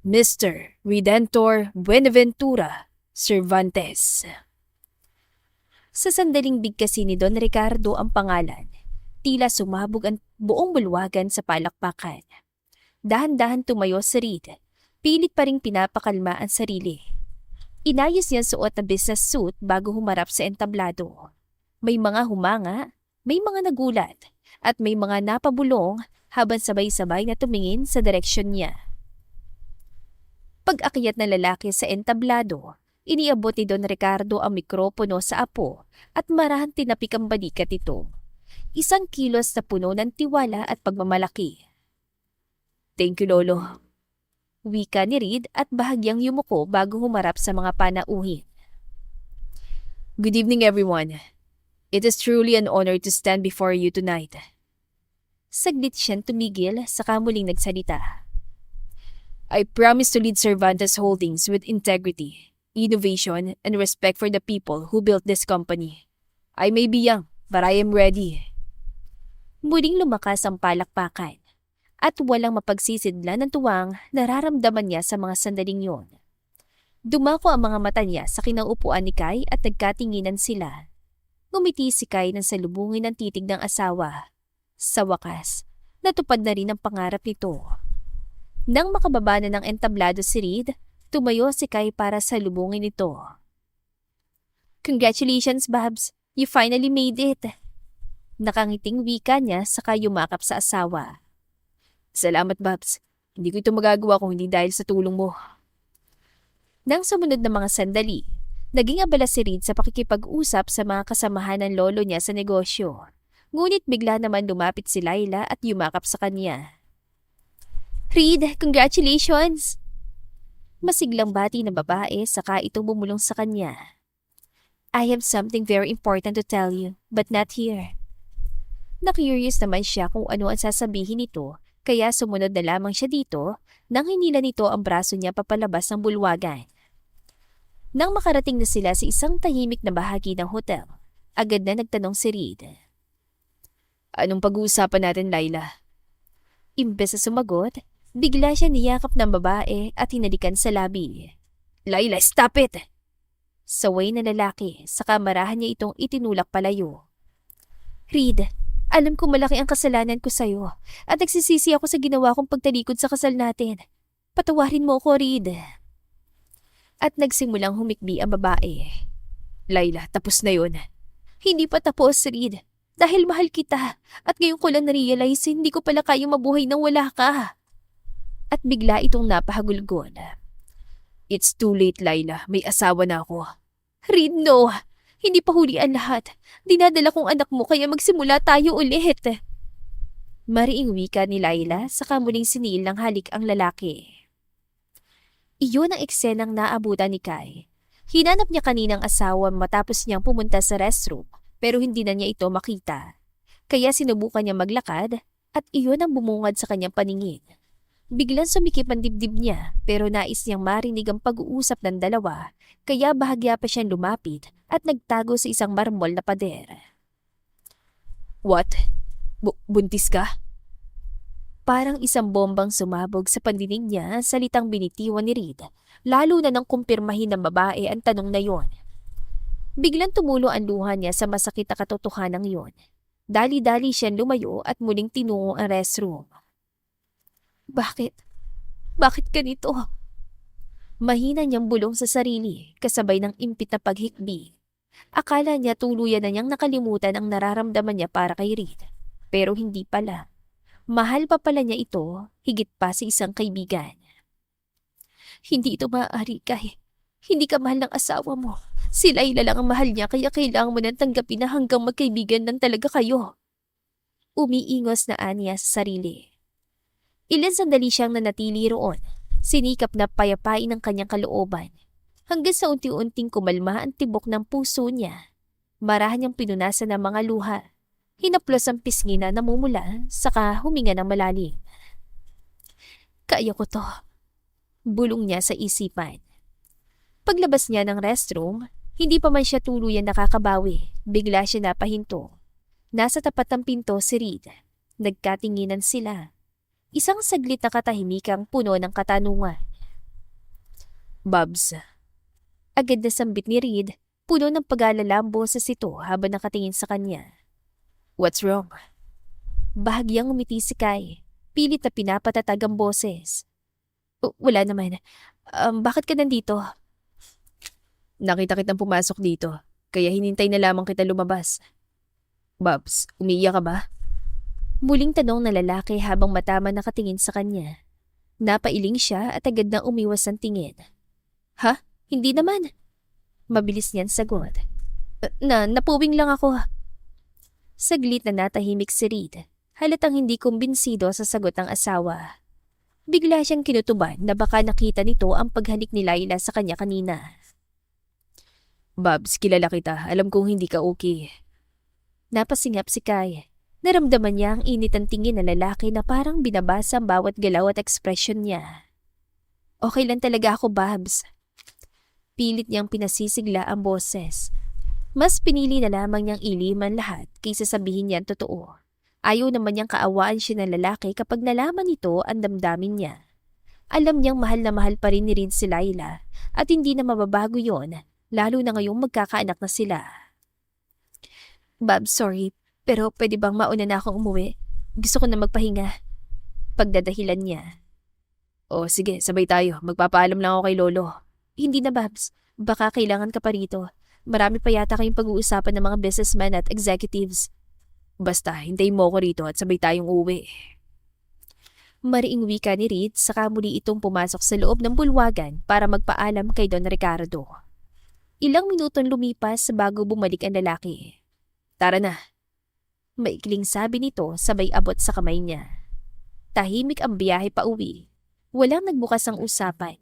Mr. Redentor Buenaventura Cervantes. Sa sandaling bigkasin ni Don Ricardo ang pangalan, tila sumabog ang buong bulwagan sa palakpakan. Dahan-dahan tumayo si Reed. Pilit pa ring pinapakalma ang sarili. Inayos niya suot na business suit bago humarap sa entablado. May mga humanga, may mga nagulat, at may mga napabulong habang sabay-sabay na tumingin sa direksyon niya. Pag-akyat ng lalaki sa entablado, iniabot ni Don Ricardo ang mikropono sa apo at marahan tinapik ang balikat ito. 1 kilos na puno ng tiwala at pagmamalaki. Thank you, Lolo. Wika ni Reed at bahagyang yumuko bago humarap sa mga panauhin. Good evening, everyone. It is truly an honor to stand before you tonight. Saglit siyang tumigil saka muling nagsalita. I promise to lead Cervantes Holdings with integrity, innovation, and respect for the people who built this company. I may be young, but I am ready. Muling lumakas ang palakpakan. At walang mapagsisidla ng tuwang nararamdaman niya sa mga sandaling yon. Dumako ang mga mata niya sa kinaupuan ni Kai at nagkatinginan sila. Ngumiti si Kai nang salubungin ang titig ng asawa. Sa wakas, natupad na rin ang pangarap nito. Nang makababa na ng entablado si Reed, tumayo si Kai para salubungin ito. Congratulations, Babs! You finally made it! Nakangiting wika niya saka yumakap sa asawa. Salamat, Babs. Hindi ko ito magagawa kung hindi dahil sa tulong mo. Nang sumunod na mga sandali, naging abala si Reed sa pakikipag-usap sa mga kasamahan ng lolo niya sa negosyo. Ngunit bigla naman lumapit si Laila at yumakap sa kanya. Reed, congratulations! Masiglang bati ng babae saka ito bumulong sa kanya. I have something very important to tell you, but not here. Na-curious naman siya kung ano ang sasabihin nito, kaya sumunod na lamang siya dito nang hinila nito ang braso niya papalabas ng bulwagan. Nang makarating na sila sa isang tahimik na bahagi ng hotel, agad na nagtanong si Reed. Anong pag-uusapan natin, Laila? Imbes na sumagot, bigla siya niyakap ng babae at hinalikan sa labi. Laila, stop it! Saway na lalaki, sa kamarahan niya itong itinulak palayo. Reed, alam ko malaki ang kasalanan ko sa'yo at nagsisisi ako sa ginawa kong pagtalikod sa kasal natin. Patawarin mo ako, Reed. At nagsimulang humikbi ang babae. Laila, tapos na yun. Hindi pa tapos, Reed. Dahil mahal kita at ngayon ko lang na-realize hindi ko pala kayang mabuhay nang wala ka. At bigla itong napahagulgol. It's too late, Laila. May asawa na ako. Reed, no. Hindi pa huli ang lahat. Dinadala kong anak mo kaya magsimula tayo ulit. Mariing wika ni Laila saka muling siniil ng halik ang lalaki. Iyon ang eksenang naabutan ni Kai. Hinanap niya kaninang asawa matapos niyang pumunta sa restroom pero hindi na niya ito makita. Kaya sinubukan niya maglakad at iyon ang bumungad sa kanyang paningin. Biglang sumikip ang dibdib niya pero nais niyang marinig ang pag-uusap ng dalawa kaya bahagya pa siyang lumapit at nagtago sa isang marmol na pader. What? Buntis ka? Parang isang bombang sumabog sa pandinig niya ang salitang binitiwan ni Reed, lalo na nang kumpirmahin ng babae ang tanong na yon. Biglang tumulo ang luha niya sa masakit na katotohanan yon. Dali-dali siyang lumayo at muling tinungo ang restroom. Bakit? Bakit ganito? Mahina niyang bulong sa sarili kasabay ng impit na paghikbi. Akala niya tuluyan na niyang nakalimutan ang nararamdaman niya para kay Reed. Pero hindi pala. Mahal pa pala niya ito, higit pa sa isang kaibigan. Hindi ito maaari, Kai. Hindi ka mahal ng asawa mo. Si Laila lang ang mahal niya kaya kailangan mo nang tanggapin na hanggang magkaibigan lang talaga kayo. Umiingos na aniya sa sarili. Ilan sandali siyang nanatili roon. Sinikap na payapain ang kanyang kalooban. Hanggang sa unti-unting kumalma ang tibok ng puso niya. Marahan niyang pinunasan ng mga luha. Hinaplos ang pisngi na namumula, saka huminga ng malalim. Kaya ko to. Bulong niya sa isipan. Paglabas niya ng restroom, hindi pa man siya tuluyan nakakabawi. Bigla siya napahinto. Nasa tapat ng pinto si Reed. Nagkatinginan sila. Isang saglit na katahimikang puno ng katanungan. Babs. Agad na sambit ni Reed, puno ng pag-alalambo sa sito habang nakatingin sa kanya. What's wrong? Bahagyang umiti si Kai. Pilit na pinapatatag ang boses. Wala naman. Bakit ka nandito? Nakita kitang pumasok dito, kaya hinintay na lamang kita lumabas. Babs, umiiyak ka ba? Muling tanong na lalaki habang matama nakatingin sa kanya. Napailing siya at agad na umiwas ang tingin. Ha? Hindi naman. Mabilis niyan sagot. Napuwing lang ako. Saglit na natahimik si Reed. Halatang hindi kumbinsido sa sagot ng asawa. Bigla siyang kinutuban na baka nakita nito ang paghalik ni Laila sa kanya kanina. Babs, kilala kita. Alam kong hindi ka okay. Napasingap si Kai. Naramdaman niya ang init ng tingin ng lalaki na parang binabasa ang bawat galaw at ekspresyon niya. Okay lang talaga ako, Babs. Pilit niyang pinasisigla ang boses. Mas pinili na lamang niyang iliman lahat kaysa sabihin niya ang totoo. Ayaw naman niyang kaawaan siya ng lalaki kapag nalaman nito ang damdamin niya. Alam niyang mahal na mahal pa rin ni Reed si Laila at hindi na mababago yon, lalo na ngayong magkakaanak na sila. Babs, sorry, pero pwede bang mauna na akong umuwi? Gusto ko na magpahinga. Pagdadahilan niya. O sige, sabay tayo. Magpapaalam lang ako kay Lolo. Hindi na, Babs. Baka kailangan ka pa rito. Marami pa yata kayong pag-uusapan ng mga businessmen at executives. Basta, hintayin mo ako rito at sabay tayong uuwi. Mariing wika ni Reed saka muli itong pumasok sa loob ng bulwagan para magpaalam kay Don Ricardo. Ilang minutong lumipas bago bumalik ang lalaki. Tara na. Maikling sabi nito sabay abot sa kamay niya. Tahimik ang biyahe pa uwi. Walang nagbukas ang usapan.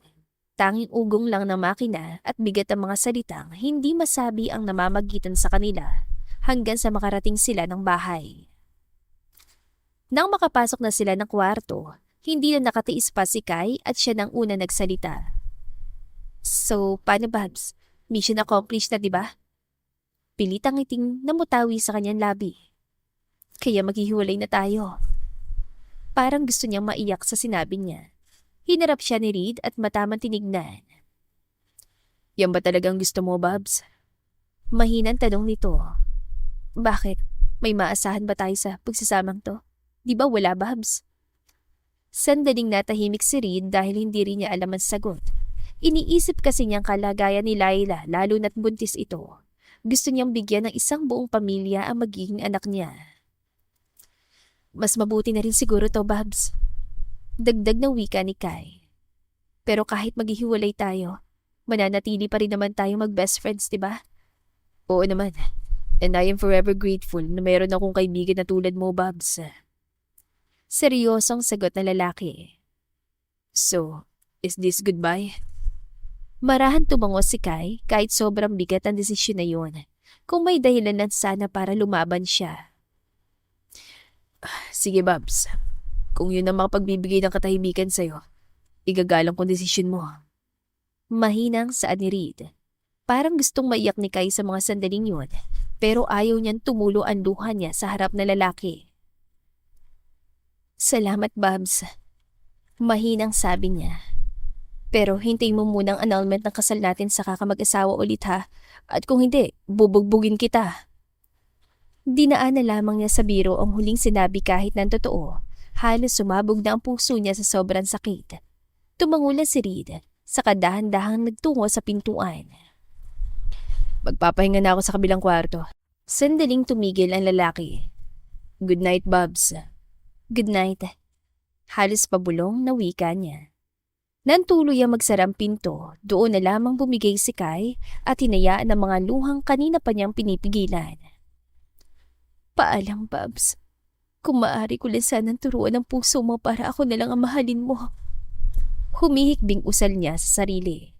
Tanging ugong lang ng makina at bigat ang mga salitang hindi masabi ang namamagitan sa kanila hanggang sa makarating sila ng bahay. Nang makapasok na sila ng kwarto, hindi na nakatiis pa si Kai at siya nang una nagsalita. So, paano Babs? Mission accomplished na, di ba? Pilitang ngiting namutawi sa kanyang labi. Kaya maghihiwalay na tayo. Parang gusto niyang maiyak sa sinabi niya. Hinarap siya ni Reed at matamang tinignan. Yan ba talagang gusto mo, Babs? Mahinang tanong nito. Bakit? May maasahan ba tayo sa pagsasamang to? Di ba wala, Babs? Sandaling natahimik si Reed dahil hindi rin niya alam ang sagot. Iniisip kasi niyang kalagayan ni Laila lalo na't buntis ito. Gusto niyang bigyan ng isang buong pamilya ang magiging anak niya. Mas mabuti na rin siguro to, Babs. Dagdag na wika ni Kai. Pero kahit maghihiwalay tayo, mananatili pa rin naman tayo mag-best friends, diba? Oo naman. And I am forever grateful na mayroon akong kaibigan na tulad mo, Babs. Seryosong sagot na lalaki. So, is this goodbye? Marahan tumango si Kai kahit sobrang bigat ang desisyon na yun. Kung may dahilan lang sana para lumaban siya. Sige, Babs. Kung yun ang makapagbibigay ng katahimikan sa'yo, igagalang kong desisyon mo. Mahinang saad ni Reed. Parang gustong maiyak ni Kai sa mga sandaling yun, pero ayaw niyang tumulo ang luha niya sa harap na lalaki. Salamat, Babs. Mahinang sabi niya. Pero hintayin mo munang annulment ng kasal natin sa kakamag-asawa ulit ha, at kung hindi, bubugbugin kita. Dinaan na lamang niya sa biro ang huling sinabi kahit ng totoo. Halos sumabog na ang puso niya sa sobrang sakit. Tumangula si Reed, saka dahan-dahang nagtungo sa pintuan. Magpapahinga na ako sa kabilang kwarto. Sandaling tumigil ang lalaki. Good night, Babs. Good night. Halos pabulong na wika niya. Nantuloy ang magsarang pinto, doon na lamang bumigay si Kai at hinayaan ang mga luhang kanina pa niyang pinipigilan. Paalam, Babs. Kung maaari ko lang sanang turuan ang puso mo para ako na lang ang mahalin mo. Humihikbing usal niya sa sarili.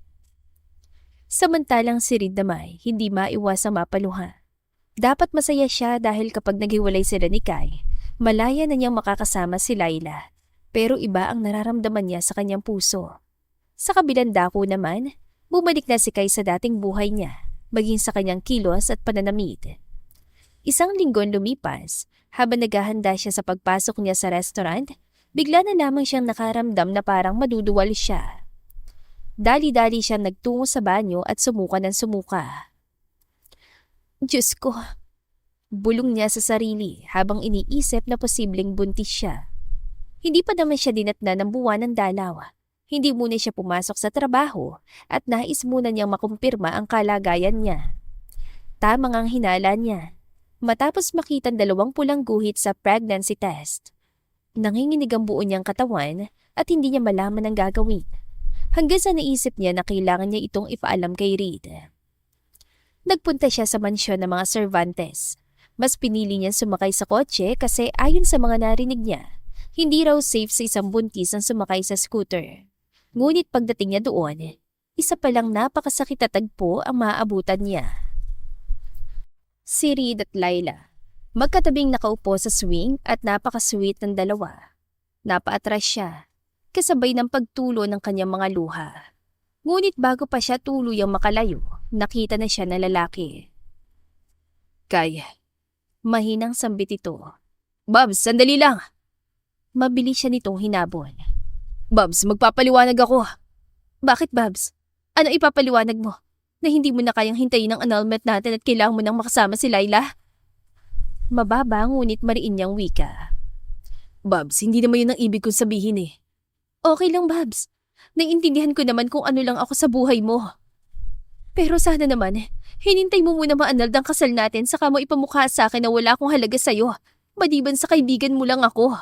Samantalang si Reed naman, hindi maiwasang mapaluha. Dapat masaya siya dahil kapag naghiwalay sila ni Kai, malaya na niyang makakasama si Laila. Pero iba ang nararamdaman niya sa kanyang puso. Sa kabilang dako naman, bumalik na si Kai sa dating buhay niya, maging sa kanyang kilos at pananamit. Isang linggong lumipas, habang naghahanda siya sa pagpasok niya sa restaurant, bigla na lamang siyang nakaramdam na parang maduduwal siya. Dali-dali siya nagtungo sa banyo at sumuka ng sumuka. Diyos ko! Bulong niya sa sarili habang iniisip na posibleng buntis siya. Hindi pa naman siya dinatna ng buwan ng dalaw. Hindi muna siya pumasok sa trabaho at nais muna niyang makumpirma ang kalagayan niya. Tamang ang hinala niya. Matapos makitang 2 pulang guhit sa pregnancy test. Nanginginig ang buo niyang katawan at hindi niya malaman ang gagawin. Hanggang sa naisip niya na kailangan niya itong ipaalam kay Reed. Nagpunta siya sa mansyon ng mga Cervantes. Mas pinili niyang sumakay sa kotse kasi ayon sa mga narinig niya, hindi raw safe sa isang buntis ang sumakay sa scooter. Ngunit pagdating niya doon, isa palang napakasakit na tagpo ang maaabutan niya. Si Reed at Laila, magkatabing nakaupo sa swing at napakasweet ng dalawa. Napaatras siya, kasabay ng pagtulo ng kanyang mga luha. Ngunit bago pa siya tuluyang makalayo, nakita na siya ng lalaki. Kai, mahinang sambit ito. Babs, sandali lang! Mabilis siya nitong hinabol. Babs, magpapaliwanag ako. Bakit, Babs? Ano ipapaliwanag mo? Na hindi mo na kayang hintayin ang annulment natin at kailangan mo nang makasama si Laila? Mababa ngunit mariin niyang wika. Babs, hindi naman yun ang ibig kong sabihin eh. Okay lang, Babs. Naiintindihan ko naman kung ano lang ako sa buhay mo. Pero sana naman, hinintay mo muna ma-annul ang kasal natin saka mo ipamukha sa akin na wala akong halaga sa'yo. Maliban sa kaibigan mo lang ako.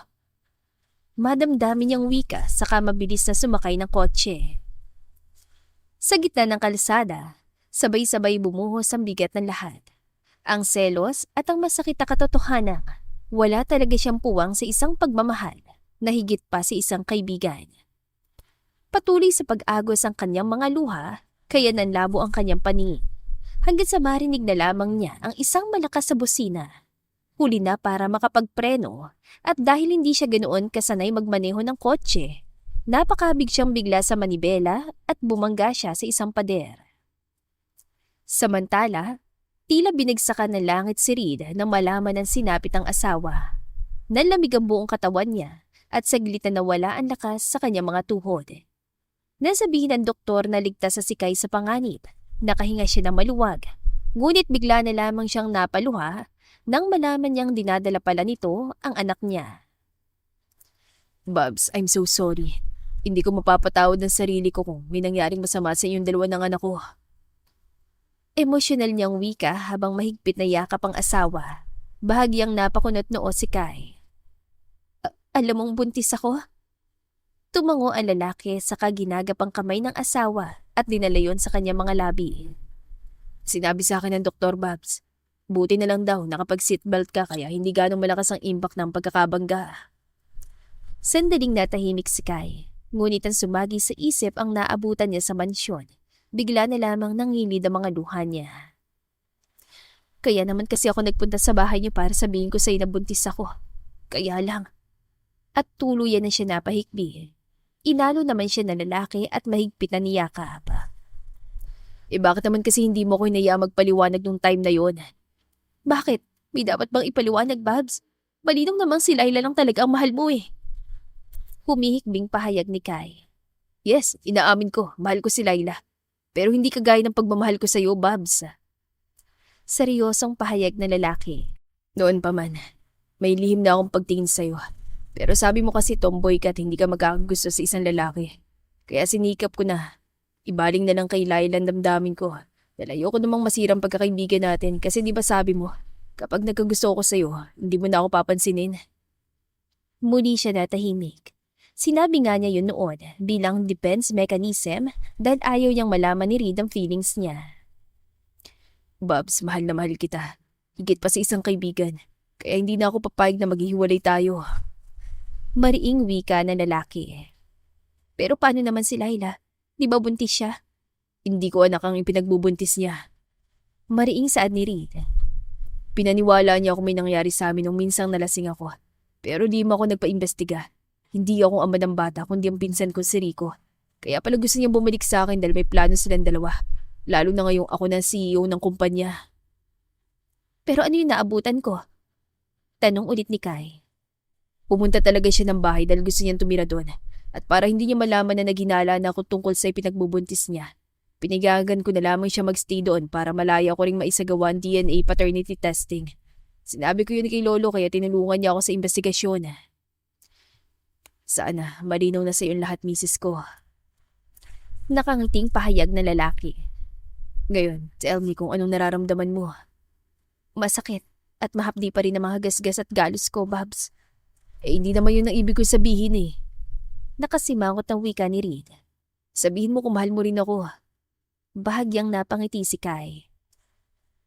Madamdamin niyang wika saka mabilis na sumakay ng kotse. Sa gitna ng kalsada, sabay-sabay bumuhos ang bigat ng lahat. Ang selos at ang masakit na katotohanan, wala talaga siyang puwang sa isang pagmamahal. na higit pa sa isang kaibigan. Patuloy sa pag-agos ang kanyang mga luha, kaya nanlabo ang kanyang paningin. Hanggang sa marinig na lamang niya ang isang malakas sa busina. Huli na para makapagpreno at dahil hindi siya ganoon kasanay magmaneho ng kotse, napakabig siyang bigla sa manibela at bumangga siya sa isang pader. Samantala, tila binagsakan ng langit si Reed nang malaman ng sinapit ang asawa. Nanlamig ang buong katawan niya at saglit na nawala ang lakas sa kanyang mga tuhod. Nasabihin ng doktor na ligtas sa sikay sa panganib. Nakahinga siya ng maluwag, ngunit bigla na lamang siyang napaluha nang malaman niyang dinadala pala nito ang anak niya. Babs, I'm so sorry. Hindi ko mapapatawad ng sarili ko kung may nangyaring masama sa inyong dalawa ng anak ko. Emosyonal niyang wika habang mahigpit na yakap ang asawa. Bahagyang napakunot noo si Kai. Alam mong buntis ako? Tumango ang lalaki sa kaginagapang kamay ng asawa at dinala yon sa kanyang mga labi. Sinabi sa akin ng Dr. Babs, buti na lang daw nakapag-seatbelt ka kaya hindi ganong malakas ang impact ng pagkakabangga. Sandaling natahimik si Kai, ngunit ang sumagi sa isip ang naabutan niya sa mansyon. Bigla na lamang nangilid ang mga luha niya. Kaya naman kasi ako nagpunta sa bahay niyo para sabihin ko sa'yo na buntis ako. Kaya lang. At tuluyan na siya napahikbi. Inalo naman siya ng lalaki at mahigpit na niyakap. Bakit naman kasi hindi mo ko hinayaan magpaliwanag nung time na yon? Bakit? May dapat bang ipaliwanag, Babs? Malinong namang si Laila lang talaga ang mahal mo eh. Humihikbing pahayag ni Kai. Yes, inaamin ko, mahal ko si Laila. Pero hindi kagaya ng pagmamahal ko sa iyo, Babs. Seryosong pahayag na lalaki. Noon pa man, may lihim na akong pagtingin sa iyo. Pero sabi mo kasi tomboy ka at hindi ka magkakagusto sa isang lalaki. Kaya sinikap ko na. Ibaling na lang kay Laila ang damdamin ko. Dahil ayoko namang masirang pagkakaibigan natin kasi di ba sabi mo, kapag nagkagusto ko sa'yo, hindi mo na ako papansinin. Muli siya natahimik. Sinabi nga niya yun noon bilang defense mechanism dahil ayaw niyang malaman ni Reed ang feelings niya. Babs, mahal na mahal kita. Higit pa sa isang kaibigan. Kaya hindi na ako papayag na maghihiwalay tayo. Mariing wika na lalaki. Pero paano naman si Laila? Di ba buntis siya? Hindi ko anak ang ipinagbubuntis niya. Mariing saad ni Reed. Pinaniwala niya kung may nangyari sa amin nung minsang nalasing ako. Pero di mo ako nagpa-imbestiga. Hindi ako ama ng bata kundi ang pinsan ko si Rico. Kaya pala gusto niyang bumalik sa akin dahil may plano silang dalawa. Lalo na ngayong ako na CEO ng kumpanya. Pero ano yung naabutan ko? Tanong ulit ni Kai. Pumunta talaga siya ng bahay dahil gusto niyang tumira doon. At para hindi niya malaman na naghinala na ako tungkol sa ipinagbubuntis niya, pinigagan ko na lamang siya magstay doon para malaya ko ring maisagawa ang DNA paternity testing. Sinabi ko yun kay Lolo kaya tinulungan niya ako sa investigasyon. Sana malinaw na sa iyong lahat, misis ko. Nakangiting pahayag na lalaki. Ngayon, tell me kung anong nararamdaman mo. Masakit at mahapdi pa rin ang mga gasgas at galos ko, Babs. Hindi naman yun ang ibig ko sabihin eh. Nakasimangot ang wika ni Reed. Sabihin mo kung mahal mo rin ako. Bahagyang napangiti si Kai.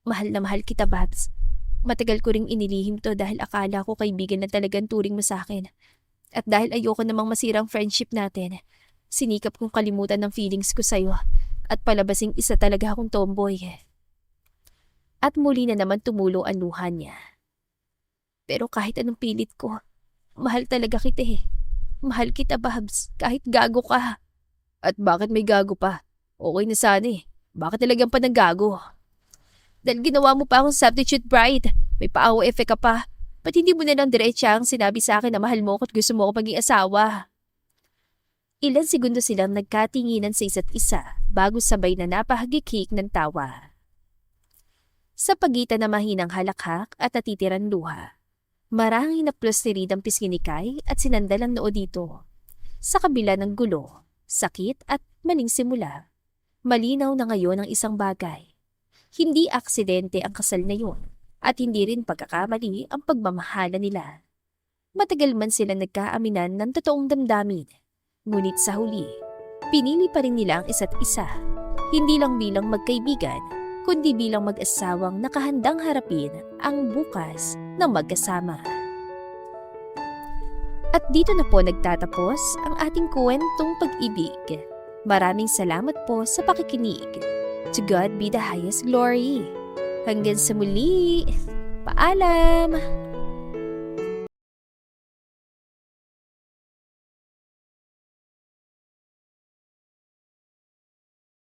Mahal na mahal kita, Babs. Matagal ko ring inilihim to dahil akala ko kaibigan na talagang turing mo sa akin. At dahil ayoko namang masirang friendship natin, sinikap kong kalimutan ng feelings ko sa'yo at palabasing isa talaga akong tomboy. At muli na naman tumulo ang luha niya. Pero kahit anong pilit ko, mahal talaga kita eh. Mahal kita, Babs, kahit gago ka. At bakit may gago pa? Okay na sana eh. Bakit talagang pa naggago? Dahil ginawa mo pa akong substitute bride. May paawa effect ka pa. Ba't hindi mo na lang diretsang sinabi sa akin na mahal mo ko at gusto mo ako maging asawa? Ilang segundo silang nagkatinginan sa isa't isa bago sabay na napahagikik ng tawa. Sa pagitan ng mahinang halakhak at natitiran luha, marahang hinaplos ni Reed ang pisngi ni Kai at sinandal ang noo dito. Sa kabila ng gulo, sakit at maling simula, malinaw na ngayon ang isang bagay. Hindi aksidente ang kasal na yun at hindi rin pagkakamali ang pagmamahala nila. Matagal man sila nagkaaminan ng totoong damdamin, ngunit sa huli, pinili pa rin nila ang isa't isa, hindi lang bilang magkaibigan, kundi bilang mag-asawang nakahandang harapin ang bukas na magkasama. At dito na po nagtatapos ang ating kwentong pag-ibig. Maraming salamat po sa pakikinig. To God be the highest glory. Hanggang sa muli. Paalam!